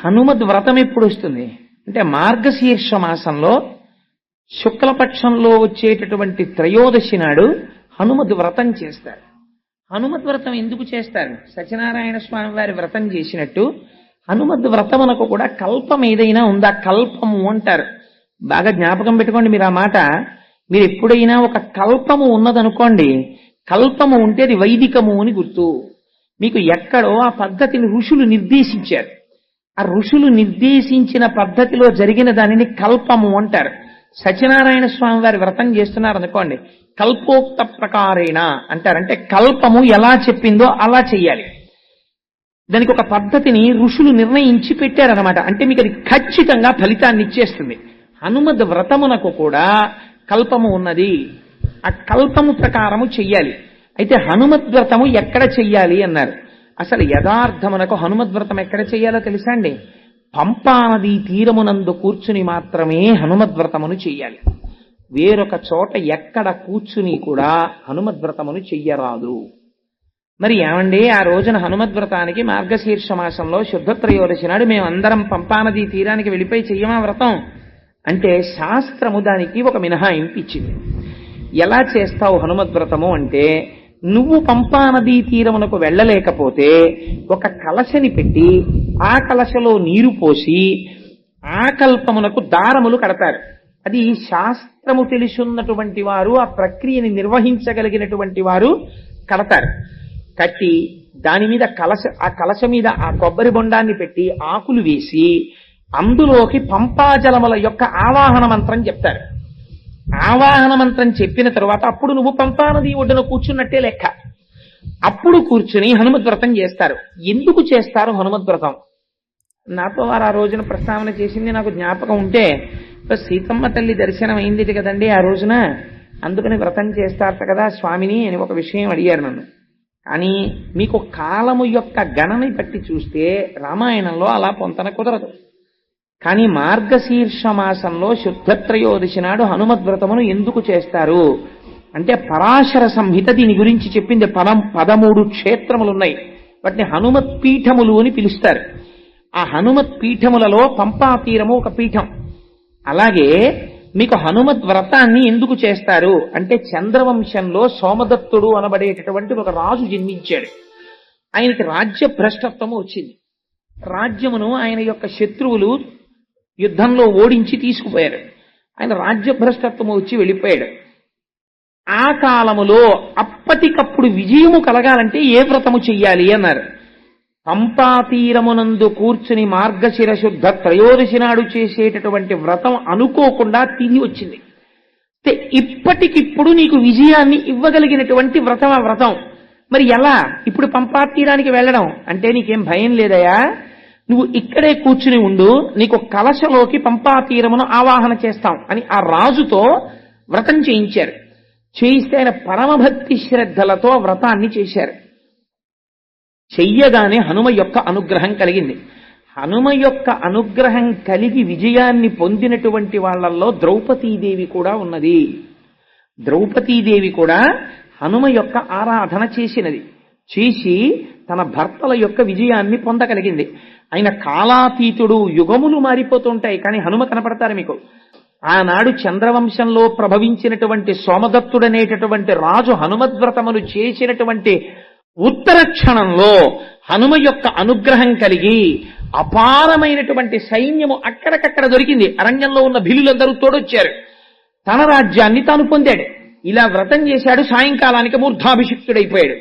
హనుమద్ వ్రతం ఎప్పుడు వస్తుంది అంటే మార్గశీర్ష మాసంలో శుక్లపక్షంలో వచ్చేటటువంటి త్రయోదశి నాడు హనుమద్ వ్రతం చేస్తారు. హనుమద్ వ్రతం ఎందుకు చేస్తారు? సత్యనారాయణ స్వామి వారి వ్రతం చేసినట్టు హనుమద్ వ్రతమునకు కూడా కల్పం ఏదైనా ఉందా? కల్పము అంటారు. బాగా జ్ఞాపకం పెట్టుకోండి మీరు ఆ మాట. మీరు ఎప్పుడైనా ఒక కల్పము ఉన్నదనుకోండి, కల్పము ఉంటే అది వైదికము అని గుర్తు. మీకు ఎక్కడో ఆ పద్ధతిని ఋషులు నిర్దేశించారు. ఆ ఋషులు నిర్దేశించిన పద్ధతిలో జరిగిన దానిని కల్పము అంటారు. సత్యనారాయణ స్వామి వారి వ్రతం చేస్తున్నారు అనుకోండి, కల్పోక్త ప్రకారేణ అంటారంటే కల్పము ఎలా చెప్పిందో అలా చెయ్యాలి. దానికి ఒక పద్ధతిని ఋషులు నిర్ణయించి పెట్టారనమాట. అంటే మీకు అది ఖచ్చితంగా ఫలితాన్ని ఇచ్చేస్తుంది. హనుమద్ వ్రతమునకు కూడా కల్పము ఉన్నది. ఆ కల్పము ప్రకారము చెయ్యాలి. అయితే హనుమద్ వ్రతము ఎక్కడ చెయ్యాలి అన్నారు. అసలు యథార్థమునకు హనుమద్ వ్రతం ఎక్కడ చెయ్యాలో తెలుసా అండి? పంపా నదీ తీరమునందు కూర్చుని మాత్రమే హనుమద్ వ్రతమును చెయ్యాలి. వేరొక చోట ఎక్కడ కూర్చుని కూడా హనుమద్ వ్రతమును చెయ్యరాదు. మరి ఏమండి, ఆ రోజున హనుమద్ వ్రతానికి మార్గశీర్ష మాసంలో శుద్ధ త్రయోదశి నాడు మేమందరం పంపానదీ తీరానికి వెళ్ళిపోయి చెయ్యమా వ్రతం అంటే శాస్త్రము దానికి ఒక మినహాయింపు ఇచ్చింది. ఎలా చేస్తావు హనుమద్ వ్రతము అంటే, నువ్వు పంపానదీ తీరమునకు వెళ్ళలేకపోతే ఒక కలశని పెట్టి ఆ కలశలో నీరు పోసి ఆ కల్పమునకు దారములు కడతారు. అది శాస్త్రము తెలుసున్నటువంటి వారు, ఆ ప్రక్రియని నిర్వహించగలిగినటువంటి వారు కడతారు. కట్టి దాని మీద ఆ కలశ మీద ఆ కొబ్బరి బొండాన్ని పెట్టి ఆకులు వేసి అందులోకి పంపాజలముల యొక్క ఆవాహన మంత్రం చెప్తారు. ఆవాహన మంత్రం చెప్పిన తరువాత అప్పుడు నువ్వు పంపానది ఒడ్డున కూర్చున్నట్టే లెక్క. అప్పుడు కూర్చుని హనుమద్ వ్రతం చేస్తారు. ఎందుకు చేస్తారు హనుమద్ వ్రతం? నాతో వారు ఆ రోజున ప్రస్తావన చేసింది నాకు జ్ఞాపకం ఉంటే, సీతమ్మ తల్లి దర్శనం అయింది కదండి ఆ రోజున, అందుకని వ్రతం చేస్తారట కదా స్వామిని అని ఒక విషయం అడిగారు నన్ను. కానీ మీకు కాలము యొక్క గణని బట్టి చూస్తే రామాయణంలో అలా పొంతన కుదరదు. కానీ మార్గశీర్ష మాసంలో శుద్ధ త్రయోదశి నాడు హనుమద్ వ్రతమును ఎందుకు చేస్తారు అంటే, పరాశర సంహిత దీని గురించి చెప్పింది. 13 క్షేత్రములున్నాయి. వాటిని హనుమత్ పీఠములు అని పిలుస్తారు. ఆ హనుమత్ పీఠములలో పంపా తీరము ఒక పీఠం. అలాగే మీకు హనుమద్ వ్రతాన్ని ఎందుకు చేస్తారు అంటే, చంద్రవంశంలో సోమదత్తుడు అనబడేటటువంటి ఒక రాజు జన్మించాడు. ఆయనకి రాజ్య భ్రష్టత్వము వచ్చింది. రాజ్యమును ఆయన యొక్క శత్రువులు యుద్ధంలో ఓడించి తీసుకుపోయారు. ఆయన రాజ్య భ్రష్టత్వము వచ్చి వెళ్ళిపోయాడు. ఆ కాలములో అప్పటికప్పుడు విజయము కలగాలంటే ఏ వ్రతము చెయ్యాలి అన్నారు. పంపా తీరమునందు కూర్చుని మార్గశిర శుద్ధ త్రయోదశి నాడు చేసేటటువంటి వ్రతం అనుకోకుండా తిరిగి వచ్చింది. ఇప్పటికిప్పుడు నీకు విజయాన్ని ఇవ్వగలిగినటువంటి వ్రతం ఆ వ్రతం. మరి ఎలా ఇప్పుడు పంపా తీరానికి వెళ్ళడం అంటే నీకేం భయం లేదయా? నువ్వు ఇక్కడే కూర్చుని ఉండు, నీకు కలశలోకి పంపా తీరమును ఆవాహన చేస్తాం అని ఆ రాజుతో వ్రతం చేయించారు. చేయిస్తే ఆయన పరమభక్తి శ్రద్ధలతో వ్రతాన్ని చేశారు. చెయ్యగానే హనుమ యొక్క అనుగ్రహం కలిగింది. హనుమ యొక్క అనుగ్రహం కలిగి విజయాన్ని పొందినటువంటి వాళ్లలో ద్రౌపదీదేవి కూడా ఉన్నది. ద్రౌపదీదేవి కూడా హనుమ యొక్క ఆరాధన చేసినది. చేసి తన భర్తల యొక్క విజయాన్ని పొందగలిగింది. ఆయన కాలాతీతుడు, యుగములు మారిపోతుంటాయి కానీ హనుమ కనపడతారు మీకు. ఆనాడు చంద్రవంశంలో ప్రభవించినటువంటి సోమదత్తుడనేటటువంటి రాజు హనుమద్వ్రతమును చేసినటువంటి ఉత్తర క్షణంలో హనుమ యొక్క అనుగ్రహం కలిగి అపారమైనటువంటి సైన్యము అక్కడికక్కడ దొరికింది. అరణ్యంలో ఉన్న భిలులందరూ తోడొచ్చారు. తన రాజ్యాన్ని తాను పొందాడు. ఇలా వ్రతం చేశాడు. సాయంకాలానికి మూర్ధాభిషిక్తుడైపోయాడు.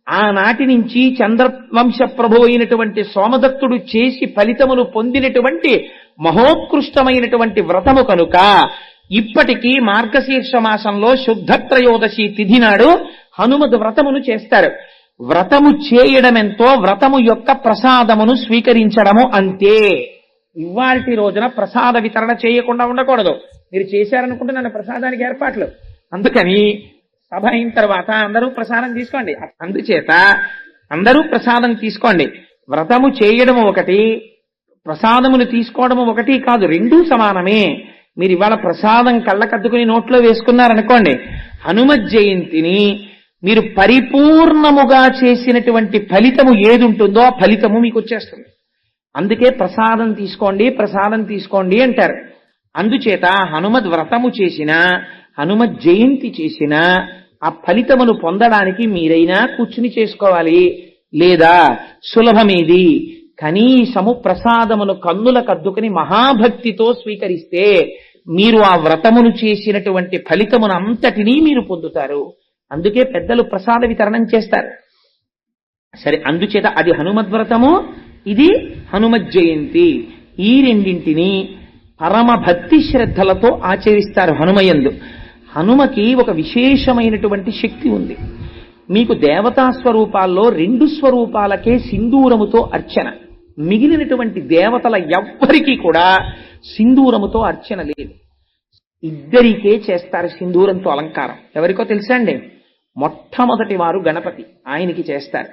ఆనాటి నుంచి చంద్రవంశ ప్రభు అయినటువంటి సోమదత్తుడు చేసి ఫలితమును పొందినటువంటి మహోత్కృష్టమైనటువంటి వ్రతము కనుక ఇప్పటికీ మార్గశీర్ష మాసంలో శుద్ధ త్రయోదశి తిథి నాడు హనుమద్ వ్రతమును చేస్తారు. వ్రతము చేయడమెంతో వ్రతము యొక్క ప్రసాదమును స్వీకరించడము అంతే. ఇవాల్టి రోజున ప్రసాద వితరణ చేయకుండా ఉండకూడదు. మీరు చేశారనుకుంటే నన్ను ప్రసాదానికి ఏర్పాట్లు. అందుకని సభ అయిన తర్వాత అందరూ ప్రసాదం తీసుకోండి. అందుచేత అందరూ ప్రసాదం తీసుకోండి. వ్రతము చేయడము ఒకటి, ప్రసాదమును తీసుకోవడము ఒకటి కాదు, రెండూ సమానమే. మీరు ఇవాళ ప్రసాదం కళ్ళకద్దుకుని నోట్లో వేసుకున్నారనుకోండి, హనుమత్ జయంతిని మీరు పరిపూర్ణముగా చేసినటువంటి ఫలితము ఏది ఉంటుందో ఆ ఫలితము మీకు వచ్చేస్తుంది. అందుకే ప్రసాదం తీసుకోండి ప్రసాదం తీసుకోండి అంటారు. అందుచేత హనుమద్ వ్రతము చేసినా హనుమత్ జయంతి చేసినా ఆ ఫలితమును పొందడానికి మీరైనా కూర్చుని చేసుకోవాలి. లేదా సులభమేది కనీసము ప్రసాదమును కన్నుల కద్దుకుని మహాభక్తితో స్వీకరిస్తే మీరు ఆ వ్రతమును చేసినటువంటి ఫలితమును అంతటినీ మీరు పొందుతారు. అందుకే పెద్దలు ప్రసాద వితరణం చేస్తారు. సరే, అందుచేత అది హనుమద్వ్రతము, ఇది హనుమత్ జయంతి. ఈ రెండింటినీ పరమ భక్తి శ్రద్ధలతో ఆచరిస్తారు హనుమయందు. హనుమకి ఒక విశేషమైనటువంటి శక్తి ఉంది. మీకు దేవతా స్వరూపాల్లో 2 స్వరూపాలకే సింధూరముతో అర్చన, మిగిలినటువంటి దేవతల ఎవ్వరికీ కూడా సింధూరముతో అర్చన లేదు. ఇద్దరికే చేస్తారు సింధూరంతో అలంకారం. ఎవరికో తెలుసా అండి? మొట్టమొదటి వారు గణపతి, ఆయనకి చేస్తారు.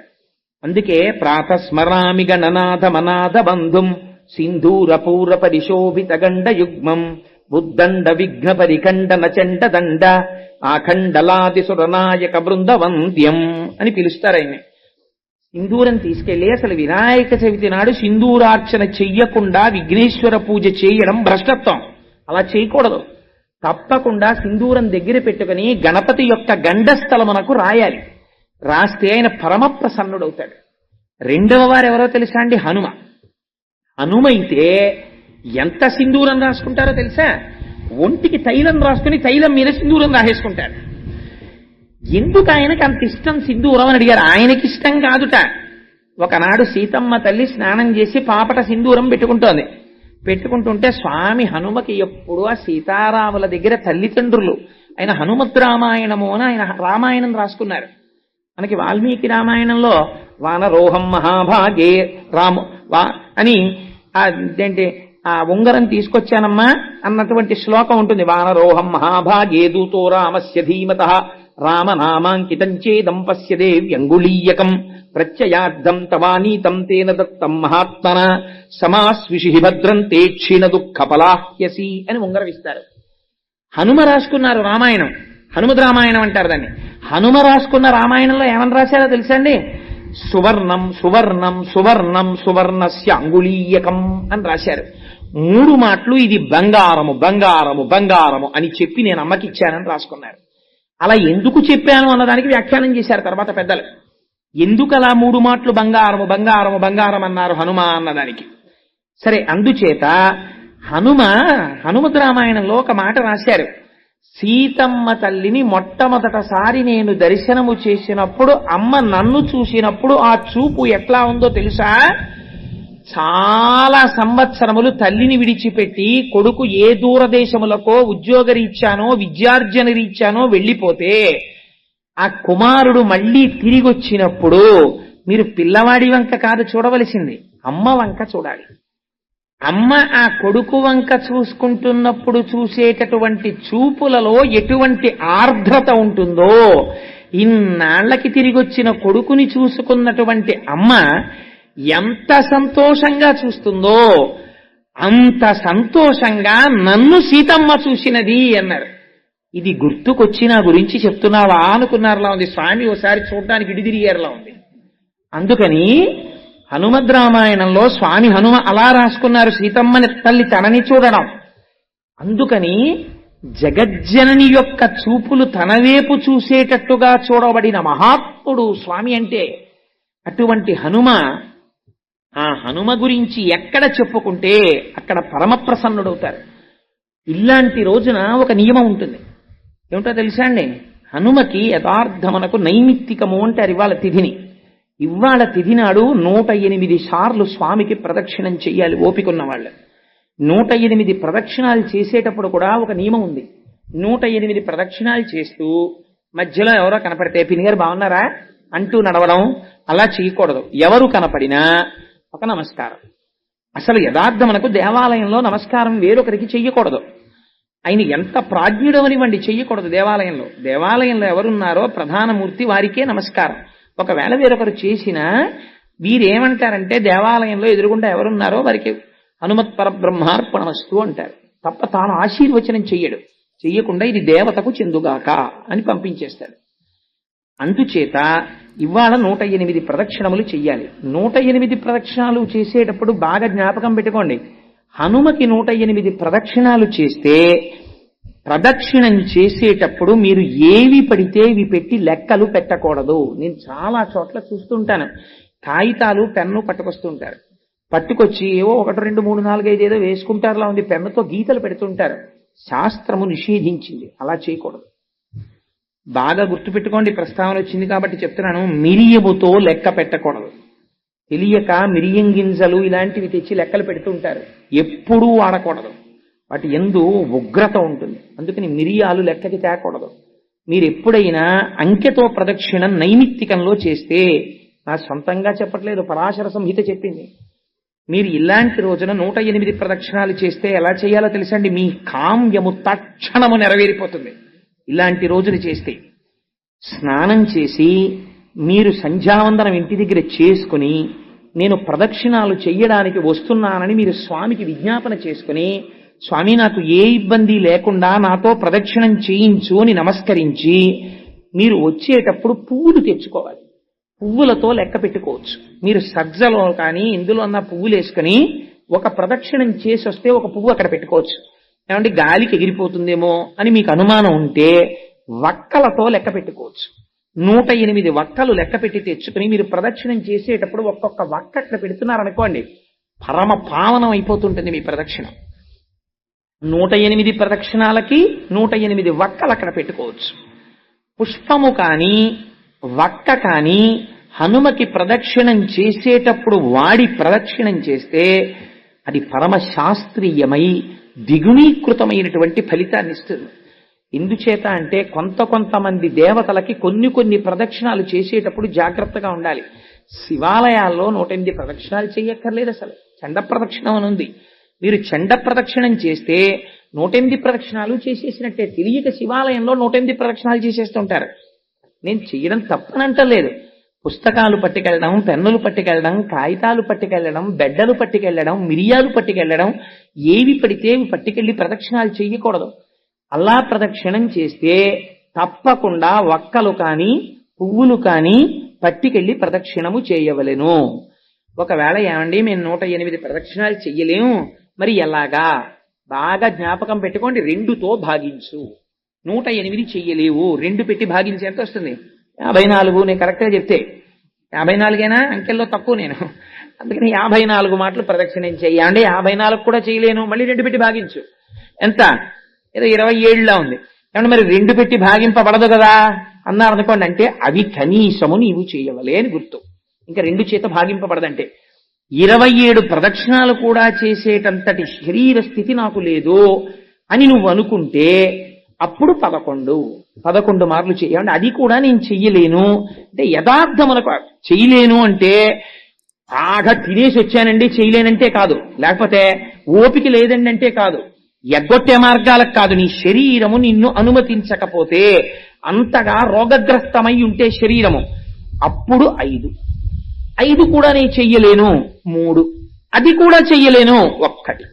అందుకే ప్రాతస్మరామి గణనాథ మనాథ బంధుం సింధూర పూర పరిశోభిత గండ యుగ్మం బుద్దండ విఘ్న పరిఖండన చండ దండ ఆఖండలాది సురనాయక బృందవంద్యం అని పిలుస్తారు ఆయన్ని. సింధూరం తీసుకెళ్లి అసలు వినాయక చవితి నాడు సింధూరార్చన చెయ్యకుండా విఘ్నేశ్వర పూజ చేయడం భ్రష్టత్వం. అలా చేయకూడదు. తప్పకుండా సింధూరం దగ్గర పెట్టుకుని గణపతి యొక్క గండస్థలమునకు రాయాలి. రాస్తే ఆయన పరమ ప్రసన్నుడవుతాడు. రెండవ వారు ఎవరో తెలుసా అండి? హనుమ. హనుమైతే ఎంత సింధూరం రాసుకుంటారో తెలుసా? ఒంటికి తైలం రాసుకుని తైలం మీద సింధూరం రాసేసుకుంటాడు. ఎందుకు ఆయనకి అంత ఇష్టం సింధూరం అని అడిగారు. ఆయనకి ఇష్టం కాదుట. ఒకనాడు సీతమ్మ తల్లి స్నానం చేసి పాపట సింధూరం పెట్టుకుంటోంది. పెట్టుకుంటుంటే స్వామి హనుమకి ఎప్పుడు ఆ సీతారాముల దగ్గర తల్లిదండ్రులు ఆయన హనుమద్ రామాయణము అని ఆయన రామాయణం రాసుకున్నారు. మనకి వాల్మీకి రామాయణంలో వానరోహం మహాభాగే రాము అని అదేంటి ఆ ఉంగరం తీసుకొచ్చానమ్మా అన్నటువంటి శ్లోకం ఉంటుంది. వానరోహం మహాభాగే దూతో రామస్య ధీమతః రామనామాంకితం చేదం పశ్యదే వ్యంగుళీయకం ప్రత్యయార్థం తవానీతం తేన దత్తం మహాత్మన సమాస్విషి భద్రం తే క్షీణ దుఃఖ పలాహ్యసి అని ఉంగరం ఇస్తారు. హనుమ రాసుకున్నారు రామాయణం, హనుమద్ రామాయణం అంటారు దాన్ని. హనుమ రాసుకున్న రామాయణంలో ఏమని రాశారో తెలుసా అండి? సువర్ణం సువర్ణం సువర్ణం సువర్ణస్య అంగుళీయకం అని రాశారు. 3 మాటలు ఇది బంగారము బంగారము బంగారము అని చెప్పి నేను అమ్మకి ఇచ్చానని రాసుకున్నారు. అలా ఎందుకు చెప్పాను అన్నదానికి వ్యాఖ్యానం చేశారు తర్వాత పెద్దలు. ఎందుకు అలా 3 మాటలు బంగారము బంగారము బంగారం అన్నారు హనుమ అన్నదానికి. సరే, అందుచేత హనుమద్ రామాయణంలో ఒక మాట రాశారు. సీతమ్మ తల్లిని మొట్టమొదటిసారి నేను దర్శనము చేసినప్పుడు అమ్మ నన్ను చూసినప్పుడు ఆ చూపు ఎట్లా ఉందో తెలుసా? చాలా సంవత్సరములు తల్లిని విడిచిపెట్టి కొడుకు ఏ దూరదేశములకో ఉద్యోగరీత్యానో విద్యార్జనరీత్యానో వెళ్ళిపోతే ఆ కుమారుడు మళ్ళీ తిరిగి వచ్చినప్పుడు మీరు పిల్లవాడి వంక కాదు చూడవలసింది, అమ్మ వంక చూడాలి. అమ్మ ఆ కొడుకు వంక చూసుకుంటున్నప్పుడు చూసేటటువంటి చూపులలో ఎటువంటి ఆర్ద్రత ఉంటుందో, ఇన్నాళ్లకి తిరిగి వచ్చిన కొడుకుని చూసుకున్నటువంటి అమ్మ ఎంత సంతోషంగా చూస్తుందో అంత సంతోషంగా నన్ను సీతమ్మ చూసినది అన్నారు. ఇది గుర్తుకొచ్చి నా గురించి చెప్తున్నావా అనుకున్నారులా ఉంది. స్వామి ఓసారి చూడడానికి ఇడిదిరిగేరులా ఉంది. అందుకని హనుమద్ రామాయణంలో స్వామి హనుమ అలా రాసుకున్నారు, సీతమ్మని తల్లి తనని చూడడం. అందుకని జగజ్జనని యొక్క చూపులు తనవేపు చూసేటట్టుగా చూడబడిన మహాత్ముడు స్వామి అంటే. అటువంటి హనుమ, ఆ హనుమ గురించి ఎక్కడ చెప్పుకుంటే అక్కడ పరమ ప్రసన్నుడవుతారు. ఇలాంటి రోజున ఒక నియమం ఉంటుంది. ఏమిటో తెలుసా అండి? హనుమకి యథార్థమనకు నైమిత్తికము అంటారు ఇవాళ తిథిని. ఇవాళ తిథి నాడు 108 సార్లు స్వామికి ప్రదక్షిణం చెయ్యాలి ఓపికన్న వాళ్ళు. 108 ప్రదక్షిణాలు చేసేటప్పుడు కూడా ఒక నియమం ఉంది. 108 ప్రదక్షిణాలు చేస్తూ మధ్యలో ఎవరో కనపడితే పినిగారు బాగున్నారా అంటూ నడవడం అలా చేయకూడదు. ఎవరు కనపడినా ఒక నమస్కారం. అసలు యథార్థమనకు దేవాలయంలో నమస్కారం వేరొకరికి చెయ్యకూడదు. ఆయన ఎంత ప్రాజ్ఞుడవనివ్వండి, చెయ్యకూడదు దేవాలయంలో. దేవాలయంలో ఎవరున్నారో ప్రధానమూర్తి వారికే నమస్కారం. ఒకవేళ వేరొకరు చేసినా వీరేమంటారంటే దేవాలయంలో ఎదురుగుండా ఎవరున్నారో వారికి హనుమత్ పరబ్రహ్మార్పణమస్తు అంటారు. తప్ప తాను ఆశీర్వచనం చెయ్యడు. చెయ్యకుండా ఇది దేవతకు చెందుగాక అని పంపించేస్తాడు. అందుచేత ఇవాళ 108 ప్రదక్షిణములు చెయ్యాలి. 108 ప్రదక్షిణాలు చేసేటప్పుడు బాగా జ్ఞాపకం పెట్టుకోండి. హనుమకి 108 ప్రదక్షిణాలు చేస్తే ప్రదక్షిణం చేసేటప్పుడు మీరు ఏవి పడితే ఇవి పెట్టి లెక్కలు పెట్టకూడదు. నేను చాలా చోట్ల చూస్తుంటాను. కాగితాలు పెన్ను పట్టుకొస్తుంటారు. పట్టుకొచ్చి ఏవో 1 2 3 4 5 ఏదో వేసుకుంటారులా ఉంది, పెన్నుతో గీతలు పెడుతుంటారు. శాస్త్రము నిషేధించింది, అలా చేయకూడదు. బాగా గుర్తుపెట్టుకోండి, ప్రస్తావన వచ్చింది కాబట్టి చెప్తున్నాను. మిరియముతో లెక్క పెట్టకూడదు. తెలియక మిరియం గింజలు ఇలాంటివి తెచ్చి లెక్కలు పెడుతుంటారు. ఎప్పుడూ వాడకూడదు. వాటి యందు ఉగ్రత ఉంటుంది. అందుకని మిరియాలు లెక్కకి తేకూడదు. మీరు ఎప్పుడైనా అంకెతో ప్రదక్షిణం నైమిత్తికంలో చేస్తే, నా సొంతంగా చెప్పట్లేదు, పరాశర సంహిత చెప్పింది. మీరు ఇలాంటి రోజున 108 ప్రదక్షిణాలు చేస్తే ఎలా చేయాలో తెలుసండి? మీ కామ్యము తక్షణము నెరవేరిపోతుంది. ఇలాంటి రోజులు చేస్తే స్నానం చేసి మీరు సంధ్యావందనం ఇంటి దగ్గర చేసుకుని, నేను ప్రదక్షిణాలు చెయ్యడానికి వస్తున్నానని మీరు స్వామికి విజ్ఞాపన చేసుకుని, స్వామి నాకు ఏ ఇబ్బంది లేకుండా నాతో ప్రదక్షిణం చేయించు అని నమస్కరించి, మీరు వచ్చేటప్పుడు పువ్వులు తెచ్చుకోవాలి. పువ్వులతో లెక్క పెట్టుకోవచ్చు. మీరు సజ్జలో కానీ ఇందులో అన్న పువ్వులు వేసుకుని ఒక ప్రదక్షిణం చేసి వస్తే ఒక పువ్వు అక్కడ పెట్టుకోవచ్చు. ఏమంటే గాలికి ఎగిరిపోతుందేమో అని మీకు అనుమానం ఉంటే వక్కలతో లెక్క పెట్టుకోవచ్చు. 108 వక్కలు లెక్క పెట్టి తెచ్చుకుని మీరు ప్రదక్షిణం చేసేటప్పుడు ఒక్కొక్క వక్క అక్కడ పెడుతున్నారనుకోండి, పరమ పావనం అయిపోతుంటుంది మీ ప్రదక్షిణం. 108 ప్రదక్షిణాలకి 108 వక్కలు అక్కడ పెట్టుకోవచ్చు. పుష్పము కానీ వక్క కానీ హనుమకి ప్రదక్షిణం చేసేటప్పుడు వాడి ప్రదక్షిణం చేస్తే అది పరమ శాస్త్రీయమై ద్విగుణీకృతమైనటువంటి ఫలితాన్ని ఇస్తుంది. ఎందుచేత అంటే కొంతమంది దేవతలకి కొన్ని ప్రదక్షిణాలు చేసేటప్పుడు జాగ్రత్తగా ఉండాలి. శివాలయాల్లో 108 ప్రదక్షిణాలు చేయక్కర్లేదు. అసలు చండ ప్రదక్షిణం అని ఉంది. మీరు చండ ప్రదక్షిణం చేస్తే 108 ప్రదక్షిణాలు చేసేసినట్టే. తెలియక శివాలయంలో 108 ప్రదక్షిణాలు చేసేస్తుంటారు. నేను చెయ్యడం తప్పనంటలేదు. పుస్తకాలు పట్టుకెళ్ళడం, పెన్నులు పట్టుకెళ్ళడం, కాగితాలు పట్టుకెళ్ళడం, బెడ్డలు పట్టుకెళ్ళడం, మిరియాలు పట్టుకెళ్ళడం, ఏవి పడితే ఇవి పట్టుకెళ్ళి ప్రదక్షిణాలు చెయ్యకూడదు. అలా ప్రదక్షిణం చేస్తే తప్పకుండా వక్కలు కానీ పువ్వులు కానీ పట్టుకెళ్ళి ప్రదక్షిణము చేయవలెను. ఒకవేళ ఏమండి మేము 108 ప్రదక్షిణాలు చెయ్యలేము, మరి ఎలాగా? బాగా జ్ఞాపకం పెట్టుకోండి. 2తో భాగించు. 108 చెయ్యలేవు, 2 పెట్టి భాగించి ఎంత వస్తుంది? 54. నేను కరెక్ట్గా చెప్తే 54ఏనా? అంకెల్లో తక్కువ నేను. అందుకని 54 మాటలు ప్రదక్షిణం చెయ్యండి. 54 కూడా చేయలేను, మళ్ళీ 2 పెట్టి భాగించు. ఎంత? ఏదో 27లా ఉంది. ఏమంటే మరి 2 పెట్టి భాగింపబడదు కదా అన్నారు అనుకోండి. అంటే అవి కనీసము నీవు చేయవలే అని గుర్తు. ఇంకా 2 చేత భాగింపబడదంటే 27 ప్రదక్షిణాలు కూడా చేసేటంతటి శరీర స్థితి నాకు లేదు అని నువ్వు అనుకుంటే అప్పుడు 11 మార్లు చేయాలంటే అది కూడా నేను చెయ్యలేను అంటే యథార్థములకు చెయ్యలేను అంటే బాగా తినేసి వచ్చానండి చేయలేనంటే కాదు, లేకపోతే ఓపిక లేదండి అంటే కాదు, ఎగ్గొట్టే మార్గాలకు కాదు. నీ శరీరము నిన్ను అనుమతించకపోతే, అంతగా రోగగ్రస్తమై ఉంటే శరీరము, అప్పుడు 5 కూడా నేను చెయ్యలేను. 3 అది కూడా చెయ్యలేను. 1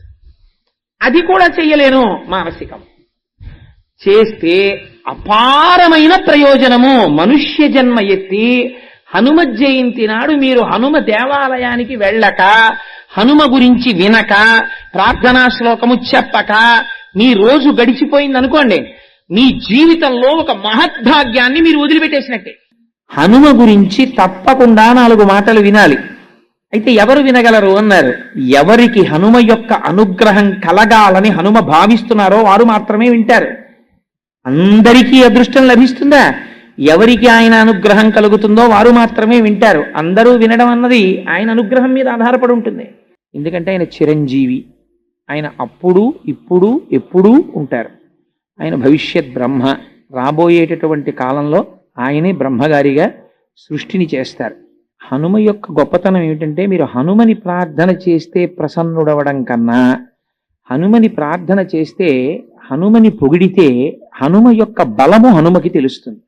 అది కూడా చెయ్యలేను. మానసికం చేస్తే అపారమైన ప్రయోజనము. మనుష్య జన్మ ఎత్తి హనుమ జయంతి నాడు మీరు హనుమ దేవాలయానికి వెళ్ళక, హనుమ గురించి వినక, ప్రార్థనా శ్లోకము చెప్పక మీ రోజు గడిచిపోయింది అనుకోండి, మీ జీవితంలో ఒక మహద్భాగ్యాన్ని మీరు వదిలిపెట్టేసినట్టే. హనుమ గురించి తప్పకుండా 4 మాటలు వినాలి. అయితే ఎవరు వినగలరు అన్నారు. ఎవరికి హనుమ యొక్క అనుగ్రహం కలగాలని హనుమ భావిస్తున్నారో వారు మాత్రమే వింటారు. అందరికీ అదృష్టం లభిస్తుందా? ఎవరికి ఆయన అనుగ్రహం కలుగుతుందో వారు మాత్రమే వింటారు. అందరూ వినడం అన్నది ఆయన అనుగ్రహం మీద ఆధారపడి ఉంటుంది. ఎందుకంటే ఆయన చిరంజీవి. ఆయన అప్పుడు ఇప్పుడు ఎప్పుడూ ఉంటారు. ఆయన భవిష్యత్ బ్రహ్మ. రాబోయేటటువంటి కాలంలో ఆయనే బ్రహ్మగారిగా సృష్టిని చేస్తారు. హనుమ యొక్క గొప్పతనం ఏమిటంటే, మీరు హనుమని ప్రార్థన చేస్తే ప్రసన్నుడవడం కన్నా, హనుమని ప్రార్థన చేస్తే, హనుమని పొగిడితే హనుమ యొక్క బలము హనుమకి తెలుస్తుంది.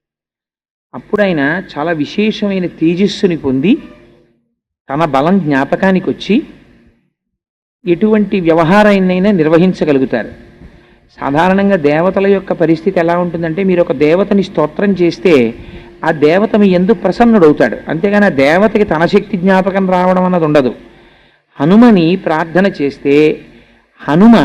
అప్పుడు ఆయన చాలా విశేషమైన తేజస్సుని పొంది తన బలం జ్ఞాపకానికి వచ్చి ఎటువంటి వ్యవహారాన్నైనా నిర్వహించగలుగుతారు. సాధారణంగా దేవతల యొక్క పరిస్థితి ఎలా ఉంటుందంటే, మీరు ఒక దేవతని స్తోత్రం చేస్తే ఆ దేవత మీ యందు ప్రసన్నుడవుతాడు. అంతేగాని ఆ దేవతకి తన శక్తి జ్ఞాపకం రావడం అన్నది ఉండదు. హనుమని ప్రార్థన చేస్తే హనుమ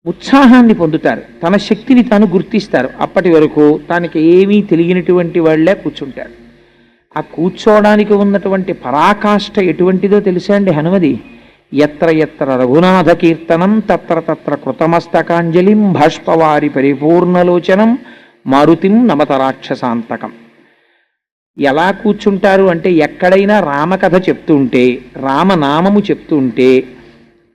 ఉత్సాహాన్ని పొందుతారు, తన శక్తిని తాను గుర్తిస్తారు. అప్పటి వరకు తనకి ఏమీ తెలియనటువంటి వాళ్లే కూర్చుంటారు. ఆ కూర్చోవడానికి ఉన్నటువంటి పరాకాష్ఠ ఎటువంటిదో తెలుసా అండి హనుమది? ఎత్ర ఎత్ర రఘునాథ కీర్తనం తత్ర తత్ర కృతమస్తకాంజలిం భాష్పవారి పరిపూర్ణలోచనం మారుతిం నమత రాక్షసాంతకం. ఎలా కూర్చుంటారు అంటే ఎక్కడైనా రామకథ చెప్తూ ఉంటే, రామనామము చెప్తూ ఉంటే,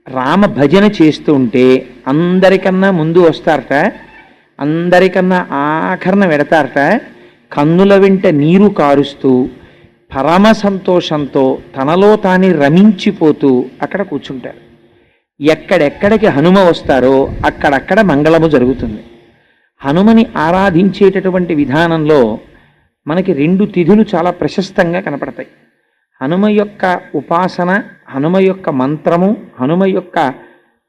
రామ భజన చేస్తూ ఉంటే అందరికన్నా ముందు వస్తారట, అందరికన్నా ఆఖరణ వెడతారట. కన్నుల వెంట నీరు కారుస్తూ పరమ సంతోషంతో తనలో తాని రమించిపోతూ అక్కడ కూర్చుంటారు. ఎక్కడెక్కడికి హనుమ వస్తారో అక్కడక్కడ మంగళము జరుగుతుంది. హనుమని ఆరాధించేటటువంటి విధానంలో మనకి 2 తిథులు చాలా ప్రశస్తంగా కనపడతాయి. హనుమ యొక్క ఉపాసన, హనుమ యొక్క మంత్రము, హనుమ యొక్క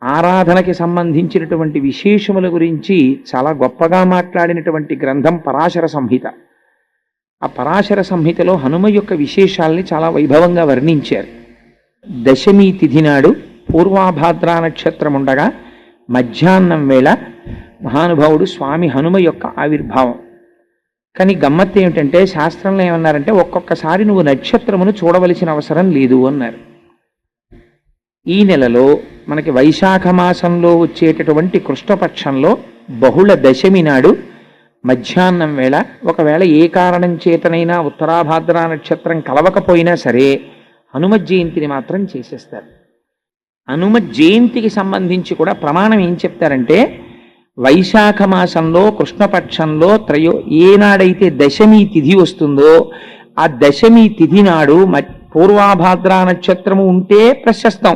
ఆరాధనకి సంబంధించినటువంటి విశేషముల గురించి చాలా గొప్పగా మాట్లాడినటువంటి గ్రంథం పరాశర సంహిత. ఆ పరాశర సంహితలో హనుమ యొక్క విశేషాల్ని చాలా వైభవంగా వర్ణించారు. దశమి తిథి నాడు పూర్వాభాద్రా నక్షత్రం ఉండగా మధ్యాహ్నం వేళ మహానుభావుడు స్వామి హనుమ యొక్క ఆవిర్భావం. కానీ గమ్మత్తు ఏమిటంటే శాస్త్రంలో ఏమన్నారంటే ఒక్కొక్కసారి నువ్వు నక్షత్రమును చూడవలసిన అవసరం లేదు అన్నారు. ఈ నెలలో మనకి వైశాఖ మాసంలో వచ్చేటటువంటి కృష్ణపక్షంలో బహుళ దశమి నాడు మధ్యాహ్నం వేళ, ఒకవేళ ఏ కారణం చేతనైనా ఉత్తరాభాద్రా నక్షత్రం కలవకపోయినా సరే హనుమత్ జయంతిని మాత్రం చేసేస్తారు. హనుమత్ జయంతికి సంబంధించి కూడా ప్రమాణం ఏం చెప్తారంటే వైశాఖ మాసంలో కృష్ణపక్షంలో ఏనాడైతే దశమి తిథి వస్తుందో ఆ దశమి తిథి నాడు పూర్వాభాద్రా నక్షత్రము ఉంటే ప్రశస్తం.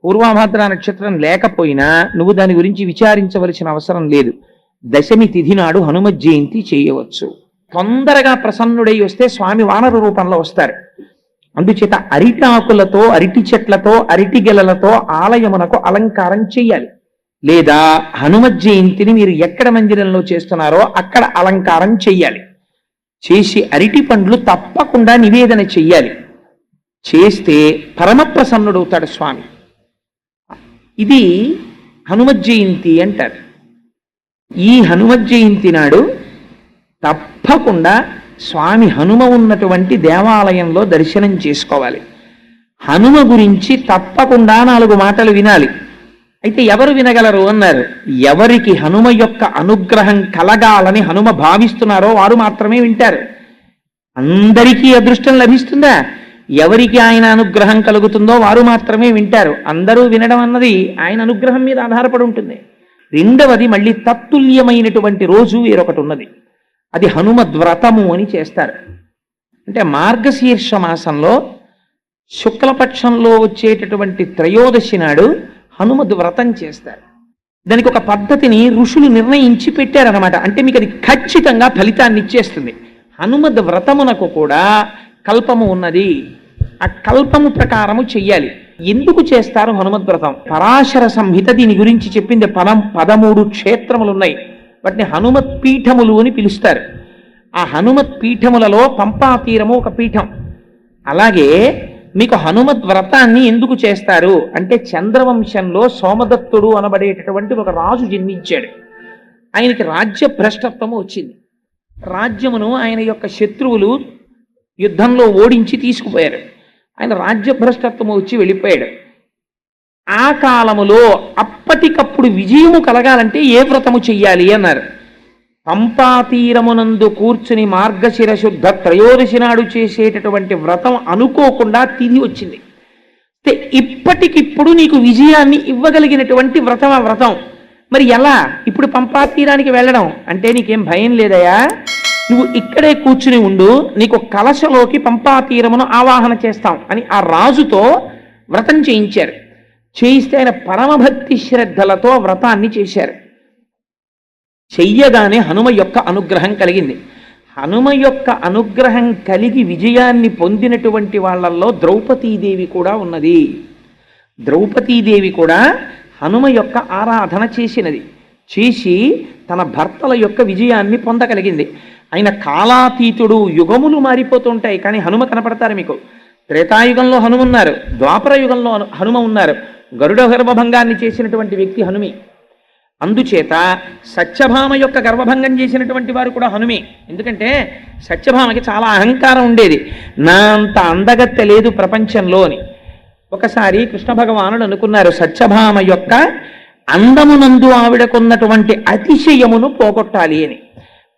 పూర్వాభాద్రా నక్షత్రం లేకపోయినా నువ్వు దాని గురించి విచారించవలసిన అవసరం లేదు. దశమి తిథి నాడు హనుమత్ జయంతి చేయవచ్చు. తొందరగా ప్రసన్నుడై వస్తే స్వామి వానర రూపంలో వస్తారు. అందుచేత అరిటాకులతో, అరటి చెట్లతో, అరటి గెలలతో ఆలయమునకు అలంకారం చెయ్యాలి. లేదా హనుమత్ జయంతిని మీరు ఎక్కడ మందిరంలో చేస్తున్నారో అక్కడ అలంకారం చెయ్యాలి. చేసి అరటి పండ్లు తప్పకుండా నివేదన చెయ్యాలి. చేస్తే పరమప్రసన్నుడవుతాడు స్వామి. ఇది హనుమత్ జయంతి అంటారు. ఈ హనుమత్ జయంతి నాడు తప్పకుండా స్వామి హనుమ ఉన్నటువంటి దేవాలయంలో దర్శనం చేసుకోవాలి. హనుమ గురించి తప్పకుండా 4 మాటలు వినాలి. అయితే ఎవరు వినగలరు అన్నారు. ఎవరికి హనుమ యొక్క అనుగ్రహం కలగాలని హనుమ భావిస్తున్నారో వారు మాత్రమే వింటారు. అందరికీ అదృష్టం లభిస్తుందా? ఎవరికి ఆయన అనుగ్రహం కలుగుతుందో వారు మాత్రమే వింటారు. అందరూ వినడం అన్నది ఆయన అనుగ్రహం మీద ఆధారపడి ఉంటుంది. రెండవది, మళ్ళీ తత్తుల్యమైనటువంటి రోజు వేరొకటి ఉన్నది. అది హనుమద్వ్రతము అని చేస్తారు. అంటే మార్గశీర్ష మాసంలో శుక్లపక్షంలో వచ్చేటటువంటి త్రయోదశి నాడు హనుమద్ వ్రతం చేస్తారు. దానికి ఒక పద్ధతిని ఋషులు నిర్ణయించి పెట్టారనమాట. అంటే మీకు అది ఖచ్చితంగా ఫలితాన్ని ఇచ్చేస్తుంది. హనుమద్ వ్రతమునకు కూడా కల్పము ఉన్నది. ఆ కల్పము ప్రకారము చెయ్యాలి. ఎందుకు చేస్తారు హనుమద్ వ్రతం? పరాశర సంహిత దీని గురించి చెప్పింది. 13 క్షేత్రములు ఉన్నాయి. వాటిని హనుమత్ పీఠములు అని పిలుస్తారు. ఆ హనుమత్ పీఠములలో పంపా తీరము ఒక పీఠం. అలాగే మీకు హనుమద్ వ్రతాన్ని ఎందుకు చేస్తారు అంటే చంద్రవంశంలో సోమదత్తుడు అనబడేటటువంటి ఒక రాజు జన్మించాడు. ఆయనకి రాజ్య భ్రష్టత్వము వచ్చింది. రాజ్యమును ఆయన యొక్క శత్రువులు యుద్ధంలో ఓడించి తీసుకుపోయారు. ఆయన రాజ్య భ్రష్టత్వము వచ్చి వెళ్ళిపోయాడు. ఆ కాలములో అప్పటికప్పుడు విజయము కలగాలంటే ఏ వ్రతము చెయ్యాలి అన్నారు. పంపాతీరమునందు కూర్చుని మార్గశిర శుద్ధ త్రయోదశి నాడు చేసేటటువంటి వ్రతం అనుకోకుండా తిథి వచ్చింది. ఇప్పటికిప్పుడు నీకు విజయాన్ని ఇవ్వగలిగినటువంటి వ్రతం ఆ వ్రతం. మరి ఎలా? ఇప్పుడు పంపాతీరానికి వెళ్ళడం అంటే నీకేం భయం లేదయా? నువ్వు ఇక్కడే కూర్చుని ఉండు, నీకు కలశలోకి పంపాతీరమును ఆవాహన చేస్తాం అని ఆ రాజుతో వ్రతం చేయించారు. చేయిస్తే ఆయన పరమభక్తి శ్రద్ధలతో వ్రతాన్ని చేశారు. చెయ్యగానే హనుమ యొక్క అనుగ్రహం కలిగింది. హనుమ యొక్క అనుగ్రహం కలిగి విజయాన్ని పొందినటువంటి వాళ్ళల్లో ద్రౌపదీదేవి కూడా ఉన్నది. ద్రౌపదీదేవి కూడా హనుమ యొక్క ఆరాధన చేసినది. చేసి తన భర్తల యొక్క విజయాన్ని పొందగలిగింది. ఆయన కాలాతీతుడు, యుగములు మారిపోతుంటాయి కానీ హనుమ కనపడతారు మీకు. త్రేతాయుగంలో హనుమ ఉన్నారు, ద్వాపర యుగంలో హనుమ ఉన్నారు. గరుడ గర్భభంగాన్ని చేసినటువంటి వ్యక్తి హనుమి. అందుచేత సత్యభామ యొక్క గర్భభంగం చేసినటువంటి వారు కూడా హనుమే. ఎందుకంటే సత్యభామకి చాలా అహంకారం ఉండేది, నా అంత అందగత్తె లేదు ప్రపంచంలో అని. ఒకసారి కృష్ణ భగవానుడు అనుకున్నారు సత్యభామ యొక్క అందమునందు ఆవిడకున్నటువంటి అతిశయమును పోగొట్టాలి అని.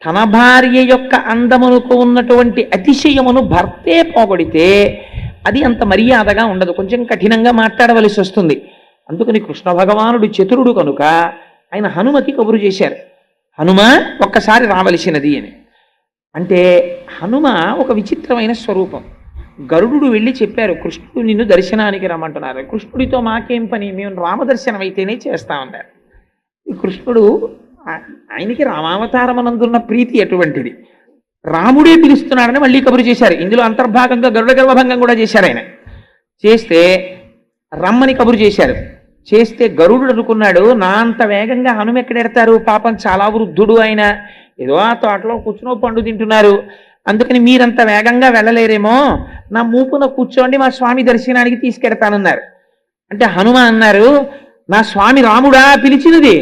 తన భార్య యొక్క అందమునకు ఉన్నటువంటి అతిశయమును భర్తే పోగొడితే అది అంత మర్యాదగా ఉండదు, కొంచెం కఠినంగా మాట్లాడవలసి వస్తుంది. అందుకని కృష్ణ భగవానుడు చతురుడు కనుక ఆయన హనుమకి కబురు చేశారు, హనుమ ఒక్కసారి రావలసినది అని. అంటే హనుమ ఒక విచిత్రమైన స్వరూపం. గరుడు వెళ్ళి చెప్పారు, కృష్ణుడు నిన్ను దర్శనానికి రమ్మంటున్నారు. కృష్ణుడితో మాకేం పని, మేము రామదర్శనం అయితేనే చేస్తామన్నారు. ఈ కృష్ణుడు ఆయనకి రామావతారమనందున్న ప్రీతి అటువంటిది, రాముడే పిలుస్తున్నాడని మళ్ళీ కబురు చేశారు. ఇందులో అంతర్భాగంగా గరుడ గర్భభంగం కూడా చేశారు. ఆయన చేస్తే రమ్మని కబురు చేశారు. చేస్తే గరుడు అనుకున్నాడు, నా అంత వేగంగా హనుమ ఎక్కడెడతారు, పాపం చాలా వృద్ధుడు ఆయన, ఏదో ఆ తోటలో కూర్చునో పండు తింటున్నారు, అందుకని మీరంత వేగంగా వెళ్ళలేరేమో, నా మూపున కూర్చోండి, మా స్వామి దర్శనానికి తీసుకెడతానన్నారు. అంటే హనుమ అన్నారు, నా స్వామి రాముడా పిలిచినది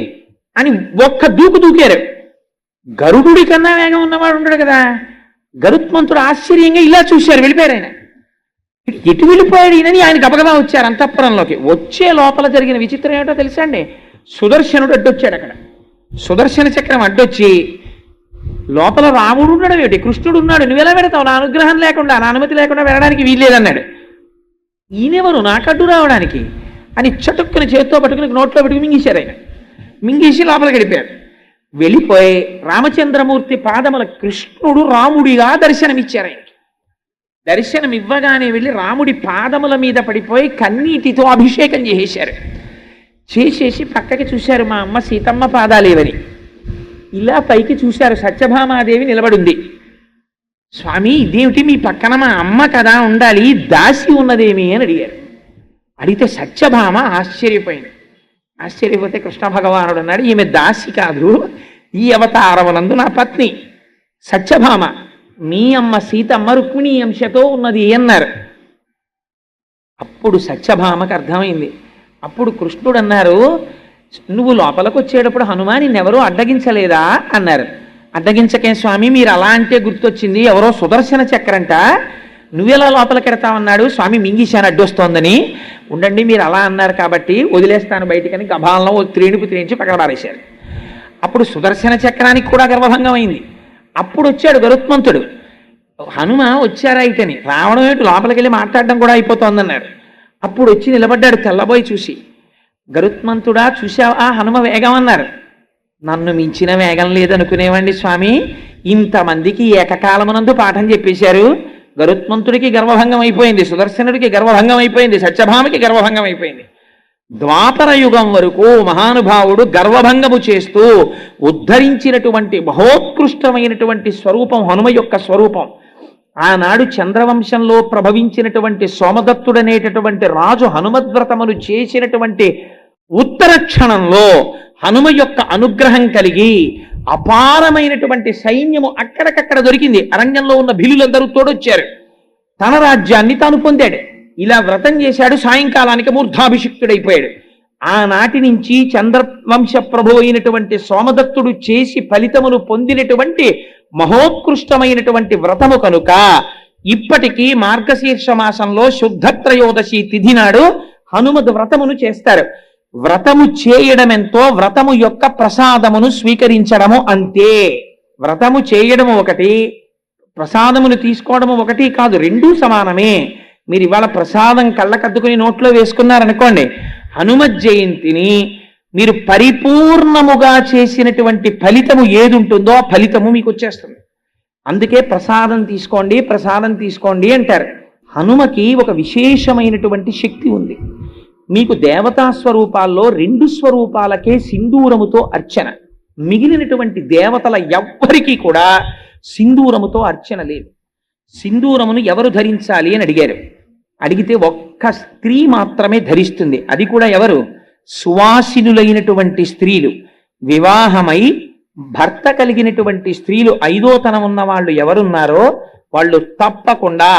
అని ఒక్క దూకు దూకారు. గరుడుడి కన్నా వేగం ఉన్నవాడు ఉంటాడు కదా. గరుత్మంతుడు ఆశ్చర్యంగా ఇలా చూశారు, వెళ్ళిపోయారు. ఆయన ఎటు వెళ్ళిపోయాడు ఈయనని ఆయన గబగబా వచ్చారు అంతఃపురంలోకి. వచ్చే లోపల జరిగిన విచిత్రం ఏమిటో తెలుసా అండి, సుదర్శనుడు అడ్డొచ్చాడు. అక్కడ సుదర్శన చక్రం అడ్డొచ్చి, లోపల రాముడు ఉన్నాడు ఏమిటి, కృష్ణుడు ఉన్నాడు, నువ్వెలా పెడతావు, నా అనుగ్రహం లేకుండా, నా అనుమతి లేకుండా వెళ్ళడానికి వీల్లేదన్నాడు. ఈయనెవరు నాకడ్డు రావడానికి అని చటుక్కుని చేత్తో పట్టుకుని నోట్లో పెట్టుకుని మింగేశారు. ఆయన మింగేసి లోపలికి వెళ్ళిపోయారు. వెళ్ళిపోయి రామచంద్రమూర్తి పాదముల కృష్ణుడు రాముడిగా దర్శనమిచ్చారు. ఆయనకి దర్శనం ఇవ్వగానే వెళ్ళి రాముడి పాదముల మీద పడిపోయి కన్నీటితో అభిషేకం చేసేశారు. చేసేసి పక్కకి చూశారు, మా అమ్మ సీతమ్మ పాదాలేవని. ఇలా పైకి చూశారు, సత్యభామాదేవి నిలబడింది. స్వామి ఇదేమిటి మీ పక్కన, మా అమ్మ కదా ఉండాలి, దాసి ఉన్నదేమి అని అడిగారు. అడిగితే సత్యభామ ఆశ్చర్యపోయింది. ఆశ్చర్యపోతే కృష్ణ భగవానుడు అన్నాడు, ఈమె దాసి కాదు, ఈ అవతారమునందు నా పత్ని సత్యభామ, మీ అమ్మ సీతమ్మ రుక్మిణీ అంశతో ఉన్నది అన్నారు. అప్పుడు సత్యభామకు అర్థమైంది. అప్పుడు కృష్ణుడు అన్నారు, నువ్వు లోపలికి వచ్చేటప్పుడు హనుమా నిన్నెవరూ అడ్డగించలేదా అన్నారు. అడ్డగించకే స్వామి, మీరు అలా అంటే గుర్తొచ్చింది, ఎవరో సుదర్శన చక్రంట, నువ్వెలా లోపలికి ఎడతావన్నాడు, స్వామి మింగిశాను అడ్డొస్తోందని. ఉండండి మీరు అలా అన్నారు కాబట్టి వదిలేస్తాను బయటికని గభాలను త్రేణుకు త్రేయించి పక్కన పారేశారు. అప్పుడు సుదర్శన చక్రానికి కూడా గర్భభంగం అయింది. అప్పుడు వచ్చాడు గరుత్మంతుడు. హనుమ వచ్చారా ఇతని, రావడం ఏంటి, లోపలికి వెళ్ళి మాట్లాడడం కూడా అయిపోతోందన్నారు. అప్పుడు వచ్చి నిలబడ్డాడు తెల్లబోయి చూసి, గరుత్మంతుడా చూశావా హనుమ వేగం అన్నారు. నన్ను మించిన వేగం లేదనుకునేవండి స్వామి, ఇంతమందికి ఏకకాలమునందు పాఠం చెప్పేశారు. గరుత్మంతుడికి గర్వభంగం అయిపోయింది, సుదర్శనుడికి గర్వభంగం అయిపోయింది, సత్యభామకి గర్వభంగం అయిపోయింది. ద్వాపర యుగం వరకు మహానుభావుడు గర్వభంగము చేస్తూ ఉద్ధరించినటువంటి మహోత్కృష్టమైనటువంటి స్వరూపం హనుమ యొక్క స్వరూపం. ఆనాడు చంద్రవంశంలో ప్రభవించినటువంటి సోమదత్తుడనేటటువంటి రాజు హనుమద్వ్రతమును చేసినటువంటి ఉత్తర క్షణంలో హనుమ యొక్క అనుగ్రహం కలిగి అపారమైనటువంటి సైన్యము అక్కడికక్కడ దొరికింది. అరణ్యంలో ఉన్న భిలులందరూ తోడొచ్చారు. తన రాజ్యాన్ని తాను పొందాడు. ఇలా వ్రతం చేశాడు, సాయంకాలానికి మూర్ధాభిషిక్తుడైపోయాడు. ఆనాటి నుంచి చంద్రవంశ ప్రభు అయినటువంటి సోమదత్తుడు చేసి ఫలితమును పొందినటువంటి మహోత్కృష్టమైనటువంటి వ్రతము కనుక ఇప్పటికీ మార్గశీర్ష మాసంలో శుద్ధ త్రయోదశి తిథి నాడు హనుమద్ వ్రతమును చేస్తారు. వ్రతము చేయడం ఎంతో, వ్రతము యొక్క ప్రసాదమును స్వీకరించడము అంతే. వ్రతము చేయడము ఒకటి, ప్రసాదమును తీసుకోవడము ఒకటి కాదు, రెండూ సమానమే. మీరు ఇవాళ ప్రసాదం కళ్ళకద్దుకుని నోట్లో వేసుకున్నారనుకోండి, హనుమత్ జయంతిని మీరు పరిపూర్ణముగా చేసినటువంటి ఫలితము ఏది ఉంటుందో ఆ ఫలితము మీకు వచ్చేస్తుంది. అందుకే ప్రసాదం తీసుకోండి, ప్రసాదం తీసుకోండి అంటారు. హనుమకి ఒక విశేషమైనటువంటి శక్తి ఉంది. మీకు దేవతా స్వరూపాల్లో 2 స్వరూపాలకే సింధూరముతో అర్చన, మిగిలినటువంటి దేవతల ఎవ్వరికీ కూడా సింధూరముతో అర్చన లేదు. సింధూరమును ఎవరు ధరించాలి అని అడిగారు. అడిగితే ఒక్క స్త్రీ మాత్రమే ధరిస్తుంది. అది కూడా ఎవరు? సువాసినులైనటువంటి స్త్రీలు, వివాహమై భర్త కలిగినటువంటి స్త్రీలు ఐదోతనం ఉన్న వాళ్ళు ఎవరున్నారో వాళ్ళు తప్పకుండా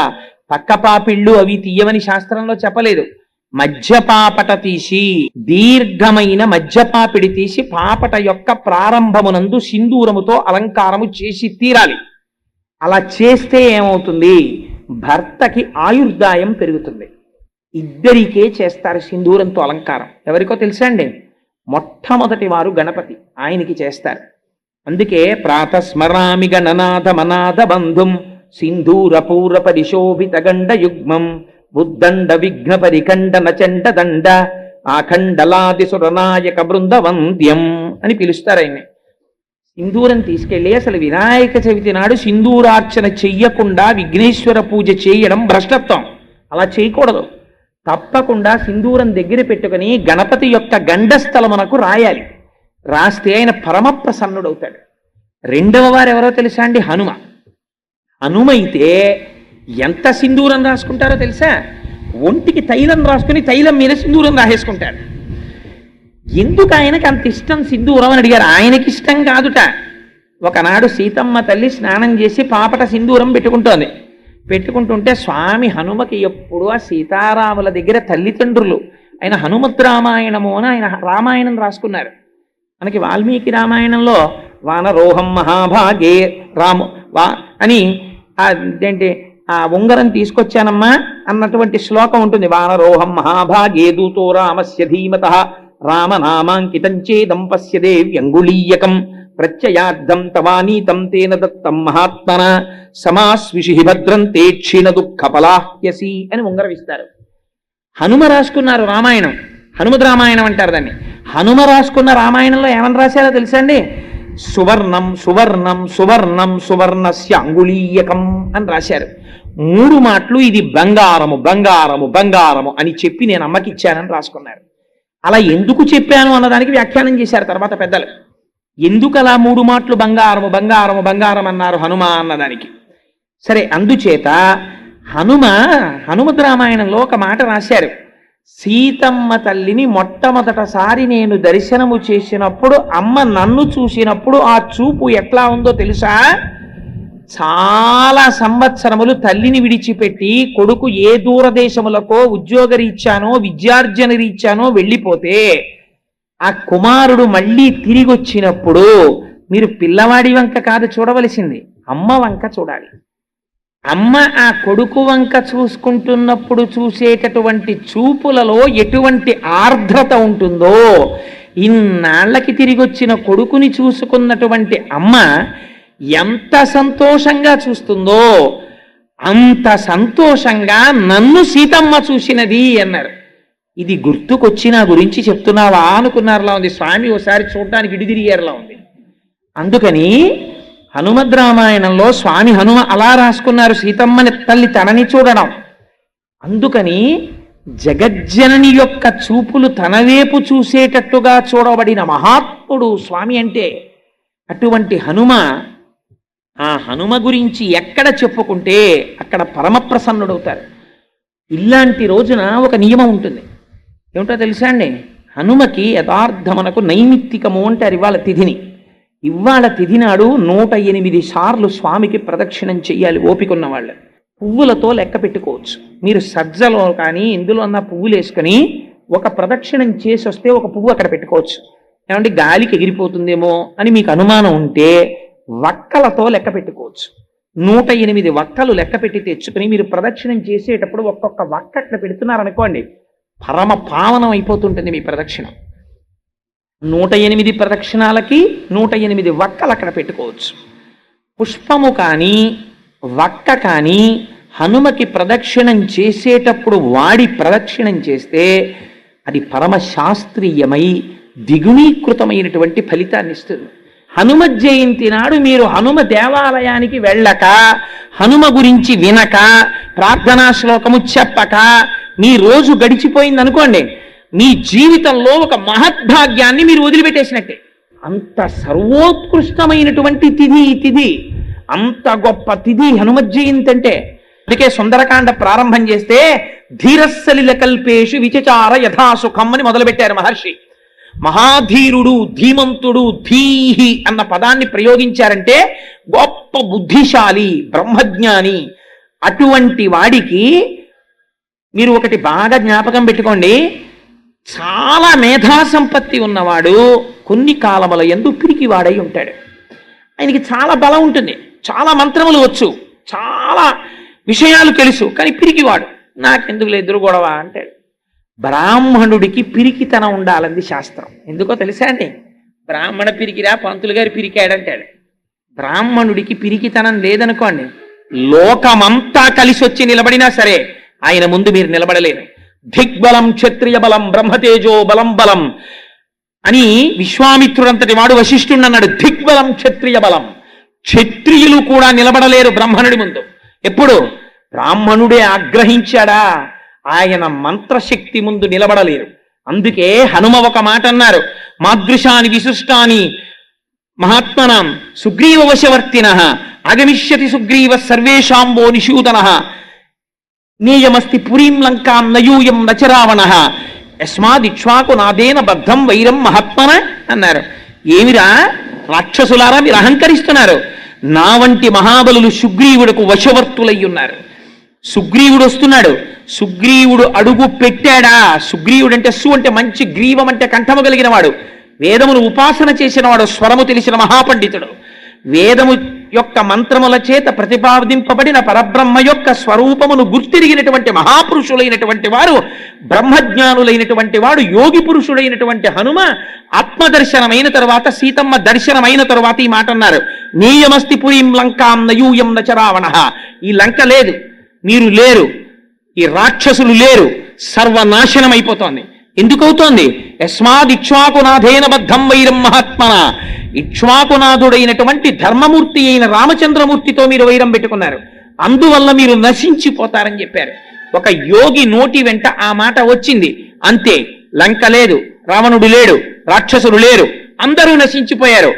పక్కపాపిళ్ళు అవి తీయమని శాస్త్రంలో చెప్పలేదు. మధ్యపాపట తీసి, దీర్ఘమైన మధ్యపాపిడి తీసి పాపట యొక్క ప్రారంభమునందు సింధూరముతో అలంకారము చేసి తీరాలి. అలా చేస్తే ఏమవుతుంది? భర్తకి ఆయుర్దాయం పెరుగుతుంది. ఇద్దరికే చేస్తారు సింధూరంతో అలంకారం. ఎవరికో తెలుసా అండి? మొట్టమొదటి వారు గణపతి, ఆయనకి చేస్తారు. అందుకే ప్రాతస్మరామి గణనాథ మనాథ బంధుం సింధూర పూర పరిశోభిత గండ యుగ్మం బుద్దండ విఘ్న పరిఖండన చండ దండ ఆఖండలాది సురనాయక బృందవంద్యం అని పిలుస్తారు ఆయన్ని. సింధూరం తీసుకెళ్ళి అసలు వినాయక చవితి నాడు సింధూరార్చన చెయ్యకుండా విఘ్నేశ్వర పూజ చేయడం భ్రష్టత్వం. అలా చేయకూడదు. తప్పకుండా సింధూరం దగ్గర పెట్టుకుని గణపతి యొక్క గండస్థలమునకు రాయాలి. రాస్తే ఆయన పరమ ప్రసన్నుడవుతాడు. రెండవ వారు ఎవరో తెలుసా అండి? హనుమ. హనుమైతే ఎంత సింధూరం రాసుకుంటారో తెలుసా? ఒంటికి తైలం రాసుకుని తైలం మీద సింధూరం రాసేసుకుంటాడు. ఎందుకు ఆయనకి అంత ఇష్టం సింధూరం అని అడిగారు. ఆయనకి ఇష్టం కాదుట. ఒకనాడు సీతమ్మ తల్లి స్నానం చేసి పాపట సింధూరం పెట్టుకుంటుంటే స్వామి హనుమకి ఎప్పుడు ఆ సీతారాముల దగ్గర తల్లిదండ్రులు ఆయన హనుమద్ రామాయణము అని ఆయన రామాయణం రాసుకున్నారు. మనకి వాల్మీకి రామాయణంలో వానరోహం మహాభాగే రాము అని అదేంటి ఆ ఉంగరం తీసుకొచ్చానమ్మా అన్నటువంటి శ్లోకం ఉంటుంది. వానరోహం మహాభాగే దూతో రామస్య ధీమతః రామనామాంకితం చేదం పశ్యదే వ్యంగుళీయకం ప్రత్యయార్థం తవానీతం తేన దత్తం మహాత్మన సమాస్విషి భద్రం తే క్షీణ దుఃఖ పలాహ్యసి అని ఉంగరం ఇస్తారు. హనుమ రాసుకున్నారు రామాయణం, హనుమద్ రామాయణం అంటారు దాన్ని. హనుమ రాసుకున్న రామాయణంలో ఏమని రాశారో తెలుసా అండి? సువర్ణం సువర్ణం సువర్ణం సువర్ణస్య అంగుళీయకం అని రాశారు. 3 మాటలు ఇది బంగారము బంగారము బంగారము అని చెప్పి నేను అమ్మకి ఇచ్చానని రాసుకున్నారు. అలా ఎందుకు చెప్పాను అన్నదానికి వ్యాఖ్యానం చేశారు తర్వాత పెద్దలు. ఎందుకు అలా 3 మాటలు బంగారము బంగారము బంగారం అన్నారు హనుమ అన్నదానికి. సరే, అందుచేత హనుమద్ రామాయణంలో ఒక మాట రాశారు. సీతమ్మ తల్లిని మొట్టమొదటిసారి నేను దర్శనము చేసినప్పుడు అమ్మ నన్ను చూసినప్పుడు ఆ చూపు ఎట్లా ఉందో తెలుసా? చాలా సంవత్సరములు తల్లిని విడిచిపెట్టి కొడుకు ఏ దూరదేశములకో ఉద్యోగరీత్యానో విద్యార్జన రీత్యానో వెళ్ళిపోతే ఆ కుమారుడు మళ్ళీ తిరిగి వచ్చినప్పుడు మీరు పిల్లవాడి వంక కాదు చూడవలసింది, అమ్మ వంక చూడాలి. అమ్మ ఆ కొడుకు వంక చూసుకుంటున్నప్పుడు చూసేటటువంటి చూపులలో ఎటువంటి ఆర్ద్రత ఉంటుందో, ఇన్నాళ్లకి తిరిగి వచ్చిన కొడుకుని చూసుకున్నటువంటి అమ్మ ఎంత సంతోషంగా చూస్తుందో అంత సంతోషంగా నన్ను సీతమ్మ చూసినది అన్నారు. ఇది గుర్తుకొచ్చి నా గురించి చెప్తున్నావా అనుకున్నారులా ఉంది. స్వామి ఓసారి చూడడానికి ఇడిదిరిగారులా ఉంది. అందుకని హనుమద్ రామాయణంలో స్వామి హనుమ అలా రాసుకున్నారు, సీతమ్మని తల్లి తనని చూడడం. అందుకని జగజ్జనని యొక్క చూపులు తన వైపు చూసేటట్టుగా చూడబడిన మహాత్ముడు స్వామి అంటే. అటువంటి హనుమ, ఆ హనుమ గురించి ఎక్కడ చెప్పుకుంటే అక్కడ పరమప్రసన్నుడవుతారు. ఇలాంటి రోజున ఒక నియమం ఉంటుంది. ఏమిటో తెలుసా అండి? హనుమకి యథార్థమునకు నైమిత్తికము అంటారు ఇవాళ తిథిని. ఇవాళ తిథి నాడు 108 సార్లు స్వామికి ప్రదక్షిణం చెయ్యాలి ఓపికన్న వాళ్ళు. పువ్వులతో లెక్క పెట్టుకోవచ్చు. మీరు సజ్జలో కానీ ఇందులో అన్న పువ్వులు వేసుకొని ఒక ప్రదక్షిణం చేసి వస్తే ఒక పువ్వు అక్కడ పెట్టుకోవచ్చు. ఏమంటే గాలికి ఎగిరిపోతుందేమో అని మీకు అనుమానం ఉంటే వక్కలతో లెక్క పెట్టుకోవచ్చు. 108 వక్కలు లెక్క పెట్టి తెచ్చుకుని మీరు ప్రదక్షిణం చేసేటప్పుడు ఒక్కొక్క వక్క అక్కడ పెడుతున్నారనుకోండి, పరమ పావనం అయిపోతుంటుంది మీ ప్రదక్షిణం. 108 ప్రదక్షిణాలకి 108 వక్కలు అక్కడ పెట్టుకోవచ్చు. పుష్పము కానీ వక్క కానీ హనుమకి ప్రదక్షిణం చేసేటప్పుడు వాడి ప్రదక్షిణం చేస్తే అది పరమ శాస్త్రీయమై దిగుణీకృతమైనటువంటి ఫలితాన్ని ఇస్తుంది. హనుమ జయంతి నాడు మీరు హనుమ దేవాలయానికి వెళ్ళక, హనుమ గురించి వినక, ప్రార్థనా శ్లోకము చెప్పక మీ రోజు గడిచిపోయింది అనుకోండి, మీ జీవితంలో ఒక మహద్భాగ్యాన్ని మీరు వదిలిపెట్టేసినట్టే. అంత సర్వోత్కృష్టమైనటువంటి తిథి ఈ తిథి, అంత గొప్ప తిథి హనుమత్ జయంతి అంటే. అందుకే సుందరకాండ ప్రారంభం చేస్తే ధీరస్సలిల కల్పేషు విచచార యథాసుఖం అని మొదలుపెట్టారు మహర్షి. మహాధీరుడు, ధీమంతుడు, ధీహి అన్న పదాన్ని ప్రయోగించారంటే గొప్ప బుద్ధిశాలి, బ్రహ్మజ్ఞాని. అటువంటి వాడికి మీరు ఒకటి బాగా జ్ఞాపకం పెట్టుకోండి, చాలా మేధా సంపత్తి ఉన్నవాడు కొన్ని కాలముల యందు పిరికివాడై ఉంటాడు. ఆయనకి చాలా బలం ఉంటుంది, చాలా మంత్రములు వచ్చు, చాలా విషయాలు తెలుసు, కానీ పిరికివాడు. నాకెందుకు ఎదురు గొడవ అంటాడు. బ్రాహ్మణుడికి పిరికితనం ఉండాలంది శాస్త్రం. ఎందుకో తెలుసా అండి? బ్రాహ్మణ పిరికిరా, పంతులు గారి పిరికాడంటాడు. బ్రాహ్మణుడికి పిరికితనం లేదనుకోండి, లోకమంతా కలిసి వచ్చి నిలబడినా సరే ఆయన ముందు మీరు నిలబడలేరు. దిగ్బలం క్షత్రియ బలం బ్రహ్మతేజో బలం బలం అని విశ్వామిత్రుడంతటి వాడు వశిష్ఠుడు అన్నాడు. దిగ్బలం క్షత్రియ బలం. క్షత్రియులు కూడా నిలబడలేరు బ్రహ్మణుడి ముందు. ఎప్పుడు? బ్రాహ్మణుడే ఆగ్రహించాడా, ఆయన మంత్రశక్తి ముందు నిలబడలేరు. అందుకే హనుమ ఒక మాట అన్నారు, మాదృశాని విశిష్టాని మహాత్మనాం సుగ్రీవ వశవర్తిన ఆగమిష్యతి సుగ్రీవ సర్వేషాంబో నిషూదన నేయమస్తి పురీం లంకాం నయూయం నచరావణ యస్మాదిక్ష్వాకు నాదేన బద్ధం వైరం మహాత్మన అన్నారు. ఏమిరా రాక్షసులారా, మీరు అహంకరిస్తున్నారు. నా వంటి మహాబలులు సుగ్రీవుడుకు వశవర్తులై ఉన్నారు. సుగ్రీవుడు వస్తున్నాడు, సుగ్రీవుడు అడుగు పెట్టాడా, సుగ్రీవుడు అంటే అంటే మంచి గ్రీవం అంటే కంఠము కలిగిన వాడు, వేదమును ఉపాసన చేసిన వాడు, స్వరము తెలిసిన మహాపండితుడు, వేదము యొక్క మంత్రముల చేత ప్రతిపాదింపబడిన పరబ్రహ్మ యొక్క స్వరూపమును గుర్తిరిగినటువంటి మహాపురుషులైనటువంటి వారు, బ్రహ్మజ్ఞానులైనటువంటి వాడు, యోగి పురుషుడైనటువంటి హనుమ ఆత్మదర్శనమైన తరువాత, సీతమ్మ దర్శనమైన తరువాత ఈ మాట అన్నారు, నీయమస్తి పురీం లంకాం నయూయం నచరావణ. ఈ లంక లేదు, మీరు లేరు, ఈ రాక్షసులు లేరు, సర్వనాశనం అయిపోతోంది. ఎందుకవుతోంది? యస్మాదిక్ష్వాకునాథేన బద్ధం వైరం మహాత్మన. ఇక్ష్వాకునాథుడైనటువంటి ధర్మమూర్తి అయిన రామచంద్రమూర్తితో మీరు వైరం పెట్టుకున్నారు, అందువల్ల మీరు నశించిపోతారని చెప్పారు. ఒక యోగి నోటి వెంట ఆ మాట వచ్చింది, అంతే. లంక లేదు, రావణుడు లేడు, రాక్షసులు లేరు, అందరూ నశించిపోయారు.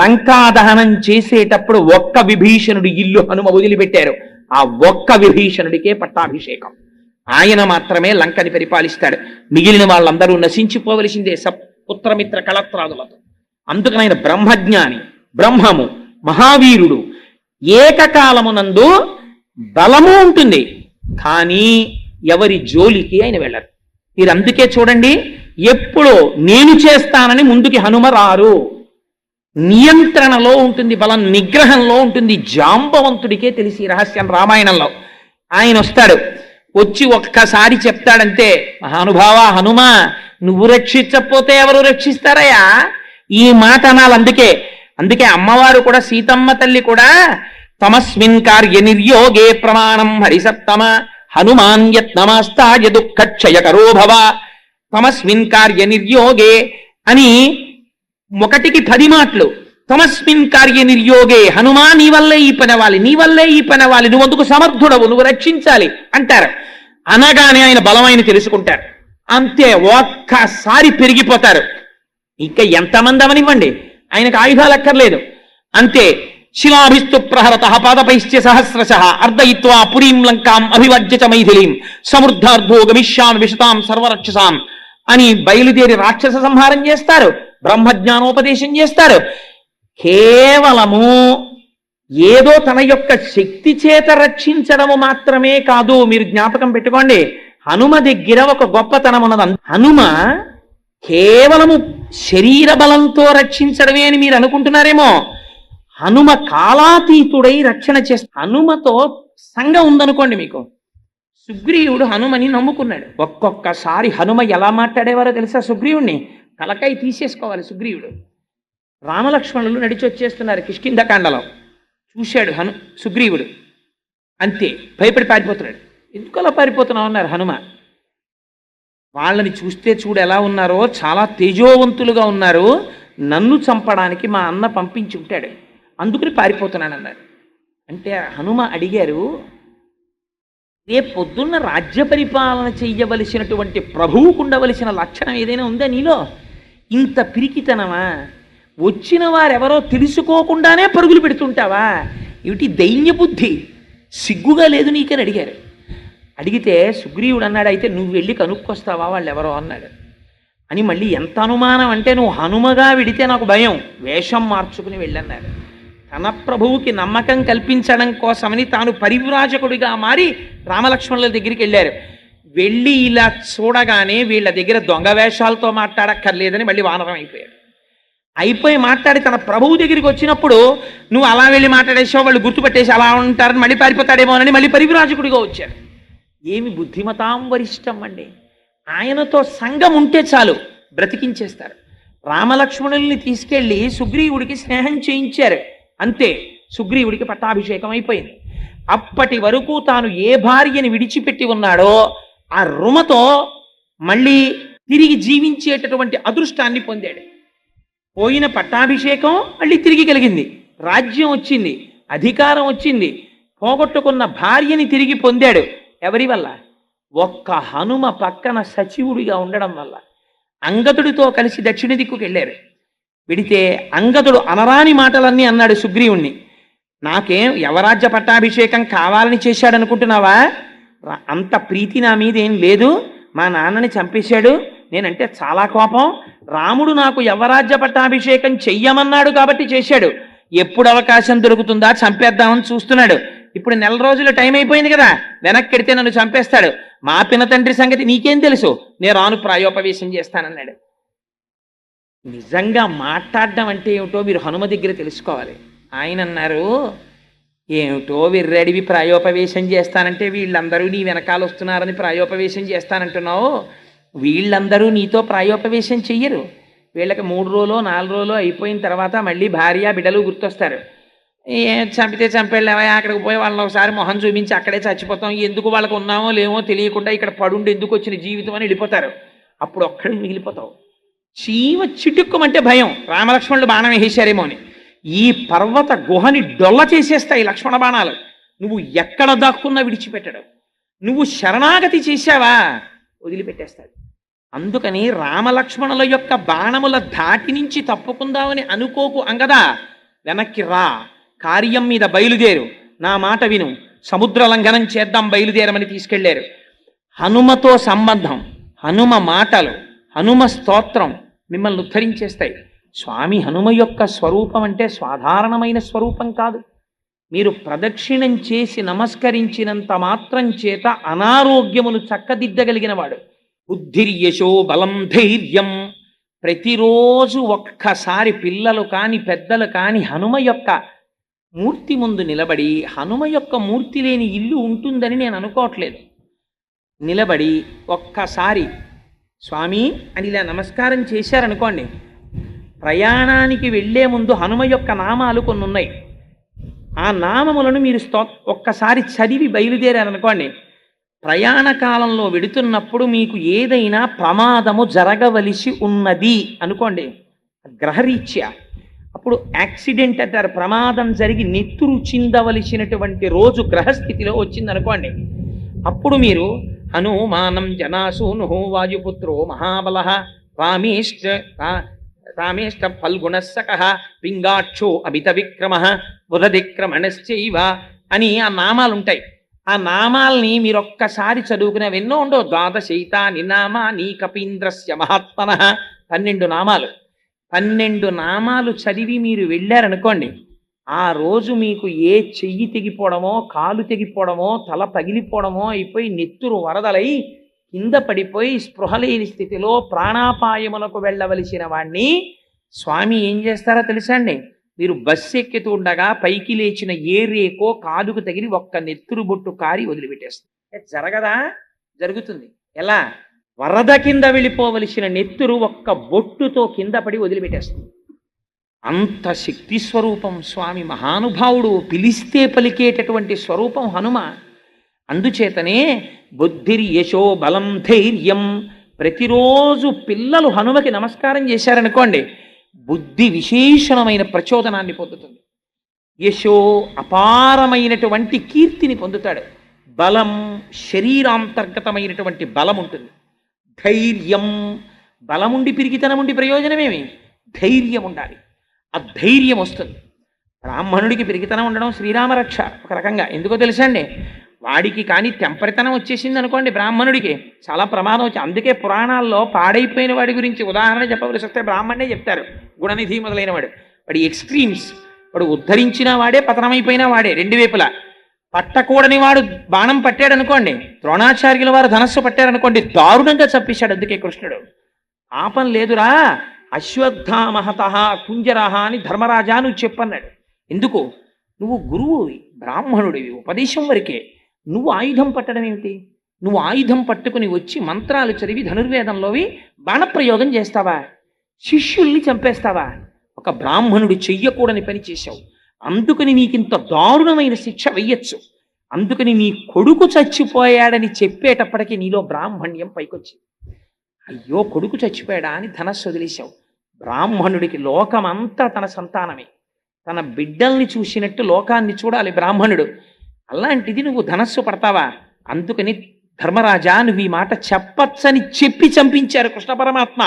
లంకా దహనం చేసేటప్పుడు ఒక్క విభీషణుడి ఇల్లు హనుమ వదిలిపెట్టారు. ఆ ఒక్క విభీషణుడికే పట్టాభిషేకం. ఆయన మాత్రమే లంకని పరిపాలిస్తాడు. మిగిలిన వాళ్ళందరూ నశించిపోవలసిందే పుత్రమిత్ర కళత్రాదులతో. అందుకని ఆయన బ్రహ్మజ్ఞాని, బ్రహ్మము, మహావీరుడు. ఏకకాలమునందు బలము ఉంటుంది, కానీ ఎవరి జోలికి ఆయన వెళ్ళరు. మీరు అందుకే చూడండి, ఎప్పుడో నేను చేస్తానని ముందుకి హనుమ రారు. నియంత్రణలో ఉంటుంది బలం, నిగ్రహంలో ఉంటుంది. జాంబవంతుడికే తెలిసి రహస్యం. రామాయణంలో ఆయన వస్తాడు, వచ్చి ఒక్కసారి చెప్తాడంతే, మహానుభావ హనుమ, నువ్వు రక్షించకపోతే ఎవరు రక్షిస్తారయ్యా? ఈ మాట అనాలి. అందుకే అమ్మవారు కూడా, సీతమ్మ తల్లి కూడా, తమస్మిన్ కార్య నిర్యోగే ప్రమాణం హరిసత్తమ హనుమాన్ యత్నమాస్తాయ దుఃఖక్షయకరో భవ. తమస్మిన్ కార్య నిర్యోగే అని 1కి 10 మాటలు. తమస్మిన్ కార్య నిర్యోగే, హనుమా నీ వల్లే ఈ పని అవ్వాలి, నీ వల్లే ఈ పని అవ్వాలి, నువ్వు అందుకు సమర్థుడవు, నువ్వు రక్షించాలి అంటారు. అనగానే ఆయన బలమైన తెలుసుకుంటారు. అంతే, ఒక్కసారి పెరిగిపోతారు. ఇంకా ఎంతమంది అవనివ్వండి, ఆయనకు ఆయుధాలు అక్కర్లేదు. అంతే, శిలాభిస్తు ప్రహరత పాదపైశ్చ సహస్రశ అర్ధయిత్వా పురీం లంకాం అభివజ్య చ మైథిలీం సమృద్ధార్థో గమిష్యామి విశతాం సర్వరక్షసాం అని బయలుదేరి రాక్షస సంహారం చేస్తారు, బ్రహ్మజ్ఞానోపదేశం చేస్తారు. కేవలము ఏదో తన యొక్క శక్తి చేత రక్షించడము మాత్రమే కాదు. మీరు జ్ఞాపకం పెట్టుకోండి, హనుమ దగ్గర ఒక గొప్పతనం ఉన్నది. హనుమ కేవలము శరీర బలంతో రక్షించడమే అని మీరు అనుకుంటున్నారేమో. హనుమ కాలాతీతుడై రక్షణ చేస్తాడు. హనుమతో సంఘం ఉందనుకోండి మీకు. సుగ్రీవుడు హనుమని నమ్ముకున్నాడు. ఒక్కొక్కసారి హనుమ ఎలా మాట్లాడేవారో తెలుసా? సుగ్రీవుణ్ణి తలకాయ తీసేసుకోవాలి సుగ్రీవుడు. రామలక్ష్మణులు నడిచి వచ్చేస్తున్నారు కిష్కింధకాండలో. చూశాడు సుగ్రీవుడు, అంతే భయపడి పారిపోతున్నాడు. ఎందుకు అలా పారిపోతున్నావు అన్నారు హనుమ. వాళ్ళని చూస్తే చూడు ఎలా ఉన్నారో, చాలా తేజోవంతులుగా ఉన్నారు, నన్ను చంపడానికి మా అన్న పంపించి ఉంటాడు, అందుకని పారిపోతున్నానన్నారు. అంటే హనుమ అడిగారు, రేపు పొద్దున్న రాజ్య పరిపాలన చెయ్యవలసినటువంటి ప్రభువుకు ఉండవలసిన లక్షణం ఏదైనా ఉందా నీలో? ఇంత పిరికితనమా? వచ్చిన వారెవరో తెలుసుకోకుండానే పరుగులు పెడుతుంటావా? ఏమిటి దైన్య బుద్ధి, సిగ్గుగా లేదు నీకని అడిగారు. అడిగితే సుగ్రీవుడు అన్నాడు, అయితే నువ్వు వెళ్ళి కనుక్కొస్తావా వాళ్ళు ఎవరో అన్నాడు. అని మళ్ళీ ఎంత అనుమానం అంటే, నువ్వు హనుమగా విడితే నాకు భయం, వేషం మార్చుకుని వెళ్ళన్నారు. తన ప్రభువుకి నమ్మకం కల్పించడం కోసమని తాను పరివ్రాజకుడిగా మారి రామలక్ష్మణుల దగ్గరికి వెళ్ళారు. వెళ్ళి ఇలా చూడగానే వీళ్ళ దగ్గర దొంగ వేషాలతో మాట్లాడక్కర్లేదని మళ్ళీ వానరం అయిపోయారు. అయిపోయి మాట్లాడి తన ప్రభువు దగ్గరికి వచ్చినప్పుడు, నువ్వు అలా వెళ్ళి మాట్లాడేసావు, వాళ్ళు గుర్తుపెట్టేసి అలా ఉంటారని మళ్ళీ పారిపోతాడేమోనని మళ్ళీ పరివ్రాజకుడిగా వచ్చారు. ఏమి బుద్ధిమతాం వరిష్టం అండి! ఆయనతో సంఘం ఉంటే చాలు, బ్రతికించేస్తారు. రామలక్ష్మణుల్ని తీసుకెళ్లి సుగ్రీవుడికి స్నేహం చేయించారు, అంతే. సుగ్రీవుడికి పట్టాభిషేకం అయిపోయింది. అప్పటి వరకు తాను ఏ భార్యని విడిచిపెట్టి ఉన్నాడో ఆ రుమతో మళ్ళీ తిరిగి జీవించేటటువంటి అదృష్టాన్ని పొందాడు. పోయిన పట్టాభిషేకం మళ్ళీ తిరిగి కలిగింది, రాజ్యం వచ్చింది, అధికారం వచ్చింది, పోగొట్టుకున్న భార్యని తిరిగి పొందాడు. ఎవరి వల్ల? ఒక్క హనుమ పక్కన సచివుడిగా ఉండడం వల్ల. అంగదుడితో కలిసి దక్షిణ దిక్కుకు వెళ్ళారు. విడితే అంగదుడు అనరాని మాటలన్నీ అన్నాడు సుగ్రీవుణ్ణి. నాకేం యవరాజ్య పట్టాభిషేకం కావాలని చేశాడనుకుంటున్నావా? అంత ప్రీతి నా మీద ఏం లేదు. మా నాన్నని చంపేశాడు, నేనంటే చాలా కోపం. రాముడు నాకు యవరాజ్య పట్టాభిషేకం చెయ్యమన్నాడు కాబట్టి చేశాడు. ఎప్పుడు అవకాశం దొరుకుతుందా చంపేద్దామని చూస్తున్నాడు. ఇప్పుడు 4 రోజులు టైం అయిపోయింది కదా, వెనక్కి వెడితే నన్ను చంపేస్తాడు. మా పిన తండ్రి సంగతి నీకేం తెలుసు, నేను రాను ప్రాయోపవేశం చేస్తానన్నాడు. నిజంగా మాట్లాడడం అంటే ఏమిటో మీరు హనుమ దగ్గర తెలుసుకోవాలి. ఆయన అన్నారు, ఏమిటో విర్రడివి ప్రాయోపవేశం చేస్తానంటే, వీళ్ళందరూ నీ వెనకాల వస్తున్నారని ప్రాయోపవేశం చేస్తానంటున్నావు. వీళ్ళందరూ నీతో ప్రాయోపవేశం చెయ్యరు. వీళ్ళకి 3 రోజులు 4 రోజులు అయిపోయిన తర్వాత మళ్ళీ భార్య బిడ్డలు గుర్తొస్తారు. చంపితే చంపేళ్ళవా, అక్కడికి పోయి వాళ్ళని ఒకసారి మొహం చూపించి అక్కడే చచ్చిపోతాం, ఎందుకు వాళ్ళకు ఉన్నామో లేమో తెలియకుండా ఇక్కడ పడుండి ఎందుకు వచ్చిన జీవితం అని వెళ్ళిపోతారు. అప్పుడు ఒక్కడికి మిగిలిపోతావు. చీమ చిటుక్కుమంటే భయం, రామలక్ష్మణులు బాణం వేసేశారేమో అని. ఈ పర్వత గుహని డొల్ల చేసేస్తాయి లక్ష్మణ బాణాలు. నువ్వు ఎక్కడ దాక్కున్నా విడిచిపెట్టడు. నువ్వు శరణాగతి చేశావా వదిలిపెట్టేస్తాడు. అందుకని రామలక్ష్మణుల యొక్క బాణముల ధాటి నుంచి తప్పుకుందామని అనుకోకు అంగదా, వెనక్కి రా, కార్యం మీద బయలుదేరు, నా మాట విను, సముద్ర లంఘనం చేద్దాం, బయలుదేరమని తీసుకెళ్లారు. హనుమతో సంబంధం, హనుమ మాటలు, హనుమ స్తోత్రం మిమ్మల్ని ఉద్ధరించేస్తాయి. స్వామి హనుమ యొక్క స్వరూపం అంటే సాధారణమైన స్వరూపం కాదు. మీరు ప్రదక్షిణం చేసి నమస్కరించినంత మాత్రం చేత అనారోగ్యమును చక్కదిద్దగలిగిన వాడు. బుద్ధిర్యశో బలం ధైర్యం. ప్రతిరోజు ఒక్కసారి పిల్లలు కాని పెద్దలు కాని హనుమ యొక్క మూర్తి ముందు నిలబడి, హనుమ యొక్క మూర్తి లేని ఇల్లు ఉంటుందని నేను అనుకోవట్లేదు, నిలబడి ఒక్కసారి స్వామి అని ఇలా నమస్కారం చేశారనుకోండి, ప్రయాణానికి వెళ్లే ముందు హనుమ యొక్క నామాలు కొన్ని ఉన్నాయి. ఆ నామములను మీరు ఒక్కసారి చదివి బయలుదేరారనుకోండి, ప్రయాణ కాలంలో వెడుతున్నప్పుడు మీకు ఏదైనా ప్రమాదము జరగవలసి ఉన్నది అనుకోండి, గ్రహరీత్యా, అప్పుడు యాక్సిడెంట్ అంటారు, ప్రమాదం జరిగి నెత్తురు చిందవలసినటువంటి రోజు గ్రహస్థితిలో వచ్చిందనుకోండి, అప్పుడు మీరు హనుమానం జనాసూను వాయుపుత్రో మహాబల రామేష్ట ఫల్గుణస్సక పింగాక్షో అమిత విక్రమ బుధదిక్రమణశ్చైవ అని ఆ నామాలుంటాయి. ఆ నామాల్ని మీరు ఒక్కసారి చదువుకునేవి ఎన్నో ఉండవు. ద్వాదశైతాని నామాని కపీంద్రస్య మహాత్మన, 12 నామాలు. 12 నామాలు చదివి మీరు వెళ్ళారనుకోండి, ఆ రోజు మీకు ఏ చెయ్యి తెగిపోవడమో, కాలు తెగిపోవడమో, తల పగిలిపోవడమో అయిపోయి నెత్తురు వరదలై కింద పడిపోయి స్పృహలేని స్థితిలో ప్రాణాపాయమునకు వెళ్ళవలసిన వాణ్ణి స్వామి ఏం చేస్తారో తెలుసా అండి? మీరు బస్సు ఎక్కుతూ ఉండగా పైకి లేచిన ఏ రేకో కాలుకు తగిలి ఒక్క నెత్తురు బొట్టు కారి వదిలిపెట్టేస్తుంది. జరగదా? జరుగుతుంది. ఎలా? వరద కింద వెళ్ళిపోవలసిన నెత్తురు ఒక్క బొట్టుతో కింద పడి వదిలిపెట్టేస్తుంది. అంత శక్తి స్వరూపం స్వామి, మహానుభావుడు, పిలిస్తే పలికేటటువంటి స్వరూపం హనుమ. అందుచేతనే బుద్ధిర్ యశో బలం ధైర్యం. ప్రతిరోజు పిల్లలు హనుమకి నమస్కారం చేశారనుకోండి, బుద్ధి విశేషణమైన ప్రచోదనాన్ని పొందుతుంది. యశో అపారమైనటువంటి కీర్తిని పొందుతాడు. బలం శరీరాంతర్గతమైనటువంటి బలం ఉంటుంది. ధైర్యం, బలముండి పిరిగితనముండి ప్రయోజనమేమి? ధైర్యం ఉండాలి. ఆ ధైర్యం వస్తుంది. బ్రాహ్మణుడికి పిరిగితనం ఉండడం శ్రీరామరక్ష ఒక రకంగా. ఎందుకో తెలుసా అండి? వాడికి కానీ తెంపరితనం వచ్చేసింది అనుకోండి బ్రాహ్మణుడికి చాలా ప్రమాదం వచ్చి, అందుకే పురాణాల్లో పాడైపోయిన వాడి గురించి ఉదాహరణ చెప్పవలసి వస్తే బ్రాహ్మణే చెప్తారు. గుణనిధి మొదలైన వాడి ఎక్స్ట్రీమ్స్, వాడు ఉద్ధరించిన వాడే పతనమైపోయిన వాడే రెండు వైపులా. పట్టకూడని వాడు బాణం పట్టాడు అనుకోండి, ద్రోణాచార్యుల వారు ధనస్సు పట్టారనుకోండి, దారుణంగా చంపేశాడు. అందుకే కృష్ణుడు పాపం లేదురా అశ్వత్థామహత కుంజరహ అని ధర్మరాజా నువ్వు చెప్పన్నాడు. ఎందుకు? నువ్వు గురువువి, బ్రాహ్మణుడివి, ఉపదేశం వరకే. నువ్వు ఆయుధం పట్టడం ఏమిటి? నువ్వు ఆయుధం పట్టుకుని వచ్చి మంత్రాలు చదివి ధనుర్వేదంలోవి బాణప్రయోగం చేస్తావా? శిష్యుల్ని చంపేస్తావా? ఒక బ్రాహ్మణుడు చెయ్యకూడని పని చేశావు, అందుకని నీకింత దారుణమైన శిక్ష వెయ్యొచ్చు. అందుకని నీ కొడుకు చచ్చిపోయాడని చెప్పేటప్పటికీ నీలో బ్రాహ్మణ్యం పైకొచ్చింది. అయ్యో కొడుకు చచ్చిపోయాడా అని ధనస్సు వదిలేశావు. బ్రాహ్మణుడికి లోకమంతా తన సంతానమే, తన బిడ్డల్ని చూసినట్టు లోకాన్ని చూడాలి బ్రాహ్మణుడు. అలాంటిది నువ్వు ధనస్సు పడతావా? అందుకని ధర్మరాజా నువ్వు ఈ మాట చెప్పచ్చని చెప్పి చంపించారు కృష్ణ పరమాత్మ.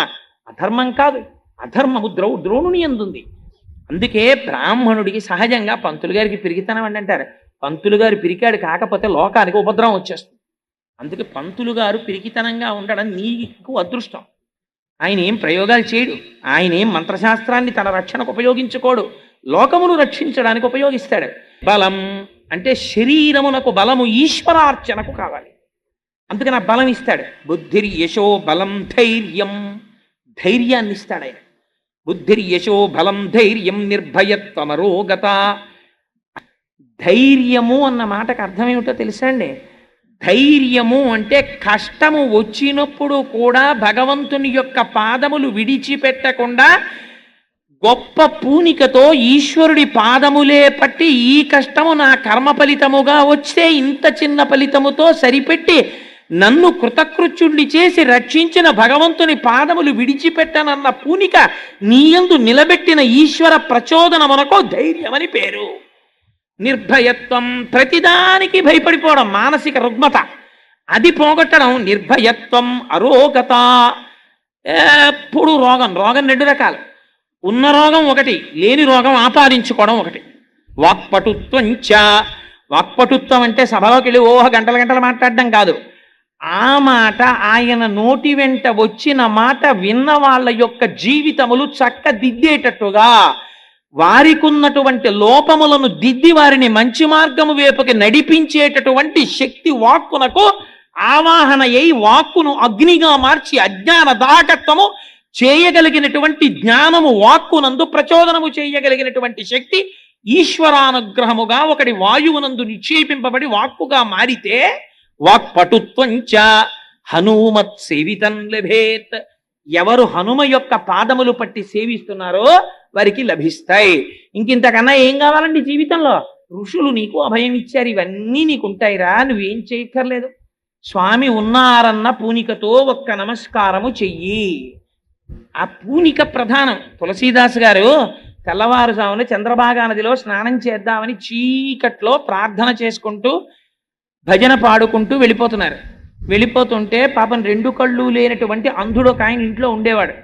అధర్మం కాదు, అధర్మము ద్రోణుని అందుంది. అందుకే బ్రాహ్మణుడికి సహజంగా పంతులు గారికి పిరికితనం అని అంటారు. పంతులు గారు పిరికాడు కాకపోతే లోకానికి ఉపద్రవం వచ్చేస్తుంది. అందుకే పంతులు గారు పిరికితనంగా ఉండడం నీకు అదృష్టం. ఆయన ఏం ప్రయోగాలు చేయడు, ఆయన ఏం మంత్రశాస్త్రాన్ని తన రక్షణకు ఉపయోగించుకోడు, లోకమును రక్షించడానికి ఉపయోగిస్తాడు. బలం అంటే శరీరమునకు బలము ఈశ్వరార్చనకు కావాలి, అందుకని ఆ బలం ఇస్తాడు. బుద్ధిర్ యశో బలం ధైర్యం, ధైర్యాన్ని ఇస్తాడు ఆయన. బుద్ధిర్ యశో బలం ధైర్యం నిర్భయత్వమరోగత. ధైర్యము అన్న మాటకు అర్థం ఏమిటో తెలుసా అండి? ధైర్యము అంటే కష్టము వచ్చినప్పుడు కూడా భగవంతుని యొక్క పాదములు విడిచిపెట్టకుండా గొప్ప పూనికతో ఈశ్వరుడి పాదములే పట్టి ఈ కష్టము నా కర్మ ఫలితముగా వచ్చే ఇంత చిన్న ఫలితముతో సరిపెట్టి నన్ను కృతకృత్యుణ్ణి చేసి రక్షించిన భగవంతుని పాదములు విడిచిపెట్టనన్న పూనిక నీయందు నిలబెట్టిన ఈశ్వర ప్రచోదనమునకు ధైర్యమని పేరు. నిర్భయత్వం ప్రతిదానికి భయపడిపోవడం, మానసిక రుగ్మత అది పోగొట్టడం నిర్భయత్వం. అరోగత ఎప్పుడు రోగం రెండు రకాలు, ఉన్న రోగం ఒకటి, లేని రోగం ఆపాదించుకోవడం ఒకటి. వాక్పటుత్వం చ, వాక్పటుత్వం అంటే సభలోకి వెళ్ళి గంటల గంటలు మాట్లాడడం కాదు. ఆ మాట ఆయన నోటి వెంట వచ్చిన మాట విన్న వాళ్ళ యొక్క జీవితములు చక్కదిద్దేటట్టుగా, వారికి ఉన్నటువంటి లోపములను దిద్ది వారిని మంచి మార్గము వైపుకి నడిపించేటటువంటి శక్తి వాక్కునకు ఆవాహన అయి వాక్కును అగ్నిగా మార్చి అజ్ఞాన దాహకత్వము చేయగలిగినటువంటి జ్ఞానము వాక్కునందు ప్రచోదనము చేయగలిగినటువంటి శక్తి ఈశ్వరానుగ్రహముగా ఒకటి వాయువునందు నిక్షేపింపబడి వాక్కుగా మారితే వాక్పటుత్వం చ హనుమత్ సేవితం లభేత్. ఎవరు హనుమ యొక్క పాదములు పట్టి సేవిస్తున్నారో వారికి లభిస్తాయి. ఇంకింతకన్నా ఏం కావాలండి జీవితంలో? ఋషులు నీకు అభయం ఇచ్చారు, ఇవన్నీ నీకు ఉంటాయిరా, నువ్వేం చేయక్కర్లేదు. స్వామి ఉన్నారన్న పూనికతో ఒక్క నమస్కారము చెయ్యి. ఆ పూనిక ప్రధానం. తులసీదాస్ గారు తెల్లవారుజామున చంద్రభాగా నదిలో స్నానం చేద్దామని చీకట్లో ప్రార్థన చేసుకుంటూ భజన పాడుకుంటూ వెళ్ళిపోతుంటే పాపం రెండు కళ్ళు లేనటువంటి అంధుడు ఒక ఆయన ఇంట్లో ఉండేవాడు.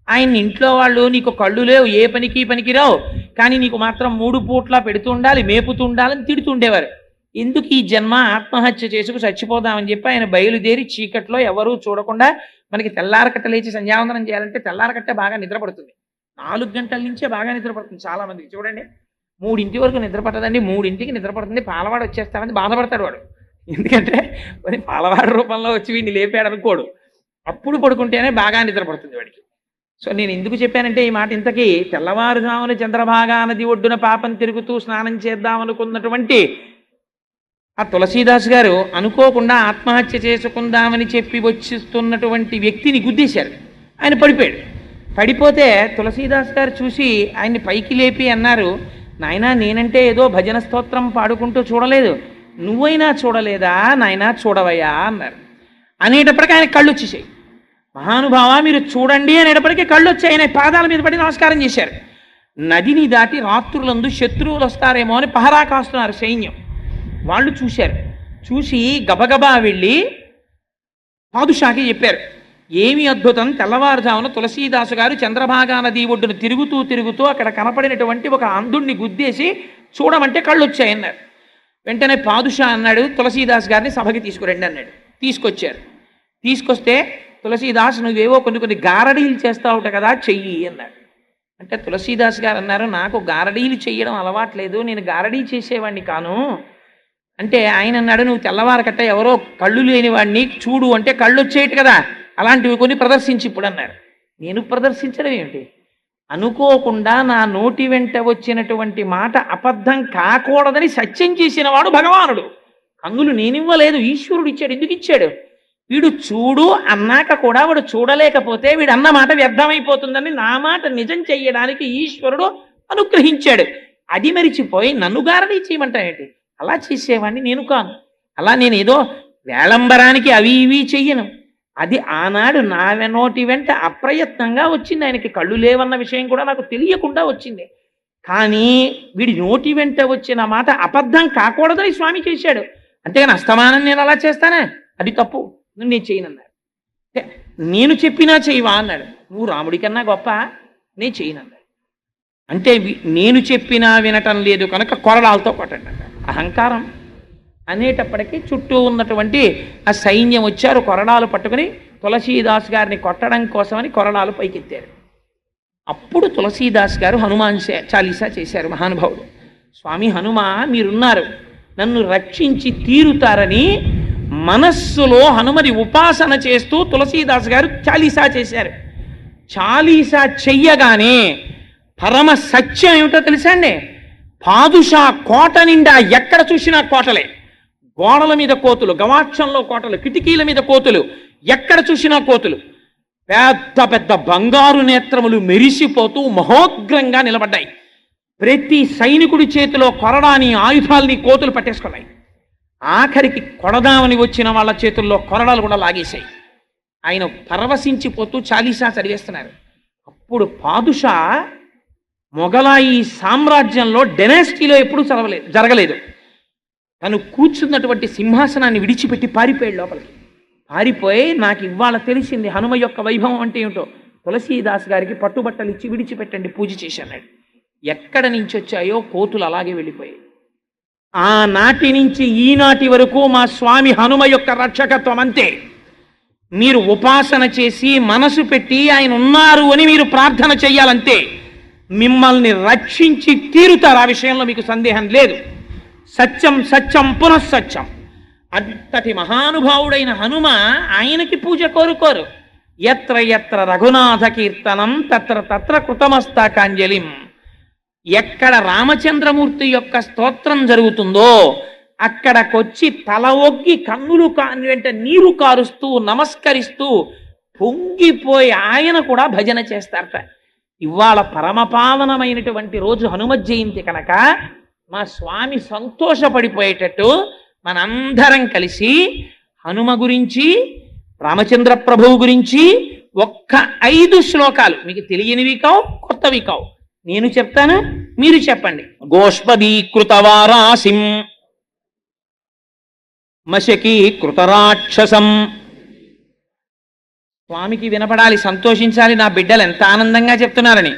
ఆయన ఇంట్లో వాళ్ళు నీకు కళ్ళు లేవు, ఏ పనికి రావు, కానీ నీకు మాత్రం 3 పూట్లా పెడుతూ ఉండాలి, మేపుతూ ఉండాలని తిడుతుండేవారు. ఎందుకు ఈ జన్మ, ఆత్మహత్య చేసుకు చచ్చిపోదామని చెప్పి ఆయన బయలుదేరి చీకట్లో ఎవరూ చూడకుండా, మనకి తెల్లారకట్ట లేచి సంధ్యావందనం చేయాలంటే తెల్లారకట్టే బాగా నిద్రపడుతుంది, 4 గంటల నుంచే బాగా నిద్రపడుతుంది. చాలా మందికి చూడండి 3 వరకు నిద్రపట్టదండి, 3కి నిద్రపడుతుంది, పాలవాడు వచ్చేస్తామని బాధపడతాడు వాడు. ఎందుకంటే మరి పాలవాడి రూపంలో వచ్చి వీడిని లేపాడు అనుకోడు, అప్పుడు పడుకుంటేనే బాగా నిద్రపడుతుంది వాడికి. సో నేను ఎందుకు చెప్పానంటే ఈ మాట, ఇంతకీ తెల్లవారుజామున చంద్రభాగా నది ఒడ్డున పాపం తిరుగుతూ స్నానం చేద్దామనుకున్నటువంటి ఆ తులసీదాస్ గారు అనుకోకుండా ఆత్మహత్య చేసుకుందామని చెప్పి వచ్చిస్తున్నటువంటి వ్యక్తిని గుద్దేశారు. ఆయన పడిపోతే తులసీదాస్ గారు చూసి ఆయన్ని పైకి లేపి అన్నారు, నాయనా నేనంటే ఏదో భజన స్తోత్రం పాడుకుంటూ చూడలేదు, నువ్వైనా చూడలేదా నాయనా, చూడవయ్యా అన్నారు. అనేటప్పటికీ ఆయన కళ్ళు వచ్చేసాయి. మహానుభావ మీరు చూడండి అనేటప్పటికీ కళ్ళు వచ్చి ఆయన పాదాల మీద పడి నమస్కారం చేశారు. నదిని దాటి రాత్రులందు శత్రువులు వస్తారేమో అని పహరా కాస్తున్నారు సైన్యం. వాళ్ళు చూసి గబగబా వెళ్ళి పాదుషాకి చెప్పారు, ఏమి అద్భుతం, తెల్లవారుజామున తులసీదాసు గారు చంద్రభాగా నది ఒడ్డును తిరుగుతూ అక్కడ కనపడినటువంటి ఒక అంధుణ్ణి గుద్దేసి చూడమంటే కళ్ళు వచ్చాయన్నారు. వెంటనే పాదుషా అన్నాడు, తులసీదాస్ గారిని సభకి తీసుకురండి అన్నాడు. తీసుకొచ్చారు. తీసుకొస్తే తులసీదాస్ నువ్వేవో కొన్ని గారడీలు చేస్తావుట కదా, చెయ్యి అన్నాడు. అంటే తులసీదాస్ గారు అన్నారు, నాకు గారడీలు చెయ్యడం అలవాట్లేదు, నేను గారడీ చేసేవాడిని కాను. అంటే ఆయన అన్నాడు, నువ్వు తెల్లవారకట్ట ఎవరో కళ్ళు లేని వాడిని చూడు అంటే కళ్ళు వచ్చేయటు కదా, అలాంటివి కొన్ని ప్రదర్శించి ఇప్పుడు అన్నారు. నేను ప్రదర్శించడం ఏమిటి? అనుకోకుండా నా నోటి వెంట వచ్చినటువంటి మాట అబద్ధం కాకూడదని సత్యం చేసిన వాడు భగవానుడు. కన్నులు నేనివ్వలేదు, ఈశ్వరుడు ఇచ్చాడు. ఎందుకు ఇచ్చాడు? వీడు చూడు అన్నాక కూడా వాడు చూడలేకపోతే వీడు అన్న మాట వ్యర్థమైపోతుందని నా మాట నిజం చెయ్యడానికి ఈశ్వరుడు అనుగ్రహించాడు. అది మరిచిపోయి నన్ను గారడీ చేయమంటాయేంటి? అలా చేసేవాడిని నేను కాను. అలా నేను ఏదో వేళంబరానికి అవి ఇవి చెయ్యను. అది ఆనాడు నా నోటి వెంట అప్రయత్నంగా వచ్చింది. ఆయనకి కళ్ళు లేవన్న విషయం కూడా నాకు తెలియకుండా వచ్చింది. కానీ వీడి నోటి వెంట వచ్చిన మాట అబద్ధం కాకూడదని స్వామి చేశాడు. అంతేగాని అస్తమానం నేను అలా చేస్తానా? అది తప్పు, నేను చేయనన్నాడు. నేను చెప్పినా చేయవా అన్నాడు. నువ్వు రాముడి కన్నా గొప్ప, నేను చేయనన్నాడు. అంటే నేను చెప్పినా వినటం లేదు కనుక కొరడాలతో కొట్టండి అన్నాడు. అహంకారం అనేటప్పటికీ చుట్టూ ఉన్నటువంటి ఆ సైన్యం వచ్చారు, కొరడాలు పట్టుకుని తులసీదాస్ గారిని కొట్టడం కోసమని కొరడాలు పైకెత్తారు. అప్పుడు తులసీదాస్ గారు హనుమాన్ చాలీసా చేశారు. మహానుభావుడు స్వామి హనుమ మీరున్నారు, నన్ను రక్షించి తీరుతారని మనస్సులో హనుమది ఉపాసన చేస్తూ తులసీదాస్ గారు చాలీసా చేశారు. చాలీసా చెయ్యగానే పరమ సత్యం ఏమిటో తెలుసా అండి? పాదుషా కోట నిండా ఎక్కడ చూసినా కోటలే, గోడల మీద కోతులు, గవాక్షంలో కోటలు, కిటికీల మీద కోతులు, ఎక్కడ చూసినా కోతులు. పెద్ద పెద్ద బంగారు నేత్రములు మెరిసిపోతూ మహోగ్రంగా నిలబడ్డాయి. ప్రతి సైనికుడి చేతిలో కొరడాని ఆయుధాలని కోతులు పట్టేసుకున్నాయి. ఆఖరికి కొడదామని వచ్చిన వాళ్ళ చేతుల్లో కొరడాలు కూడా లాగేశాయి. ఆయన పరవశించిపోతూ చాలీసా చదివేస్తున్నారు. అప్పుడు పాదుషా మొఘలాయి సామ్రాజ్యంలో డెనాసిటీలో ఎప్పుడూ జరగలేదు. తను కూర్చున్నటువంటి సింహాసనాన్ని విడిచిపెట్టి పారిపోయాడు లోపలికి. పారిపోయి నాకు ఇవాళ తెలిసింది హనుమ యొక్క వైభవం అంటే ఏమిటో. తులసీదాస్ గారికి పట్టుబట్టలు ఇచ్చి విడిచిపెట్టండి, పూజ చేసి అన్నాడు. ఎక్కడ నుంచి వచ్చాయో కోతులు అలాగే వెళ్ళిపోయాయి. ఆనాటి నుంచి ఈనాటి వరకు మా స్వామి హనుమ యొక్క రక్షకత్వం అంతే. మీరు ఉపాసన చేసి మనసు పెట్టి ఆయన ఉన్నారు అని మీరు ప్రార్థన చెయ్యాలంతే. మిమ్మల్ని రక్షించి తీరుతారు, ఆ విషయంలో మీకు సందేహం లేదు. సత్యం సత్యం పునఃసత్యం. అంతటి మహానుభావుడైన హనుమ ఆయనకి పూజ కోరుకోరు. ఎత్ర ఎత్ర రఘునాథ కీర్తనం తత్ర తత్ర కృతమస్తాకాంజలిం. ఎక్కడ రామచంద్రమూర్తి యొక్క స్తోత్రం జరుగుతుందో అక్కడకొచ్చి తల ఒగ్గి కన్నులు వెంట నీరు కారుస్తూ నమస్కరిస్తూ పొంగిపోయి ఆయన కూడా భజన చేస్తారట. ఇవాళ పరమపావనమైనటువంటి రోజు హనుమ జయంతి కనుక మా స్వామి సంతోషపడిపోయేటట్టు మనందరం కలిసి హనుమ గురించి, రామచంద్ర ప్రభువు గురించి ఒక్క 5 శ్లోకాలు, మీకు తెలియనివి కావు, కొత్తవి కావు, నేను చెప్తాను, మీరు చెప్పండి. గోష్పదీకృతవారాసిం మశకీకృతరాక్షసం. స్వామికి వినపడాలి, సంతోషించాలి, నా బిడ్డలు ఎంత ఆనందంగా చెప్తున్నారని.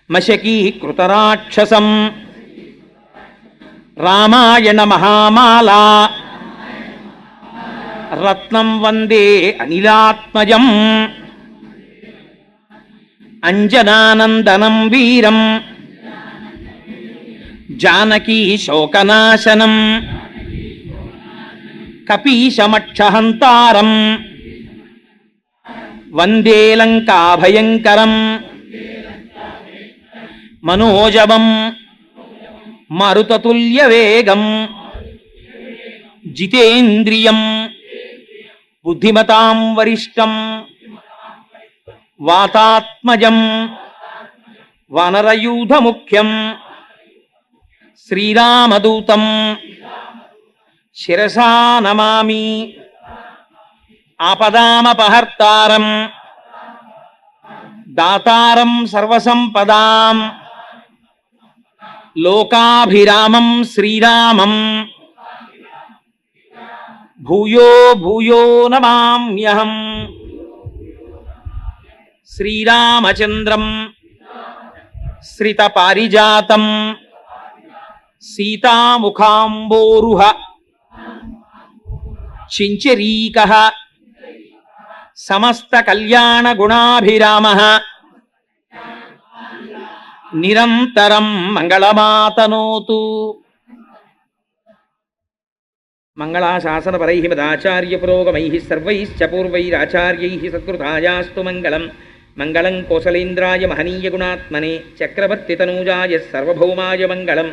మశకీకృతరాక్షసం రామాయణ మహామాలా రత్నం వందే అనిలాత్మజం అంజనానందనం వీరం జానకీ శోకనాశనం కపీశమక్షహంతారం వందే లంకాభయంకరం మనోజవం మరుతతుల్యవేగం జితేంద్రియం బుద్ధిమతాం వరిష్టం వాతాత్మజం వనరయూధముఖ్యం శ్రీరామదూతం శిరసా నమామి. ఆపదామపహర్తారం దాతారం సర్వసంపదాం లోకాభిరామం శ్రీరామం భూయో భూయో నమామ్యహం. శ్రీరామచంద్రం శ్రితపారిజాతం సీతాముఖాంబోరుహ చించరీక సమస్త కళ్యాణ గుణాభిరామ నిరంతరం మంగళమాతనోతు. మంగళాశాసనపరైః మదాచార్య పురోగమైః సర్వైశ్చ పూర్వైరాచార్యైః సత్కృతాయాస్తు మంగళం. మంగళం కోసలేంద్రాయ మహనీయ గుణాత్మనే చక్రవర్తి తనూజాయ సర్వభౌమాయ మంగళం.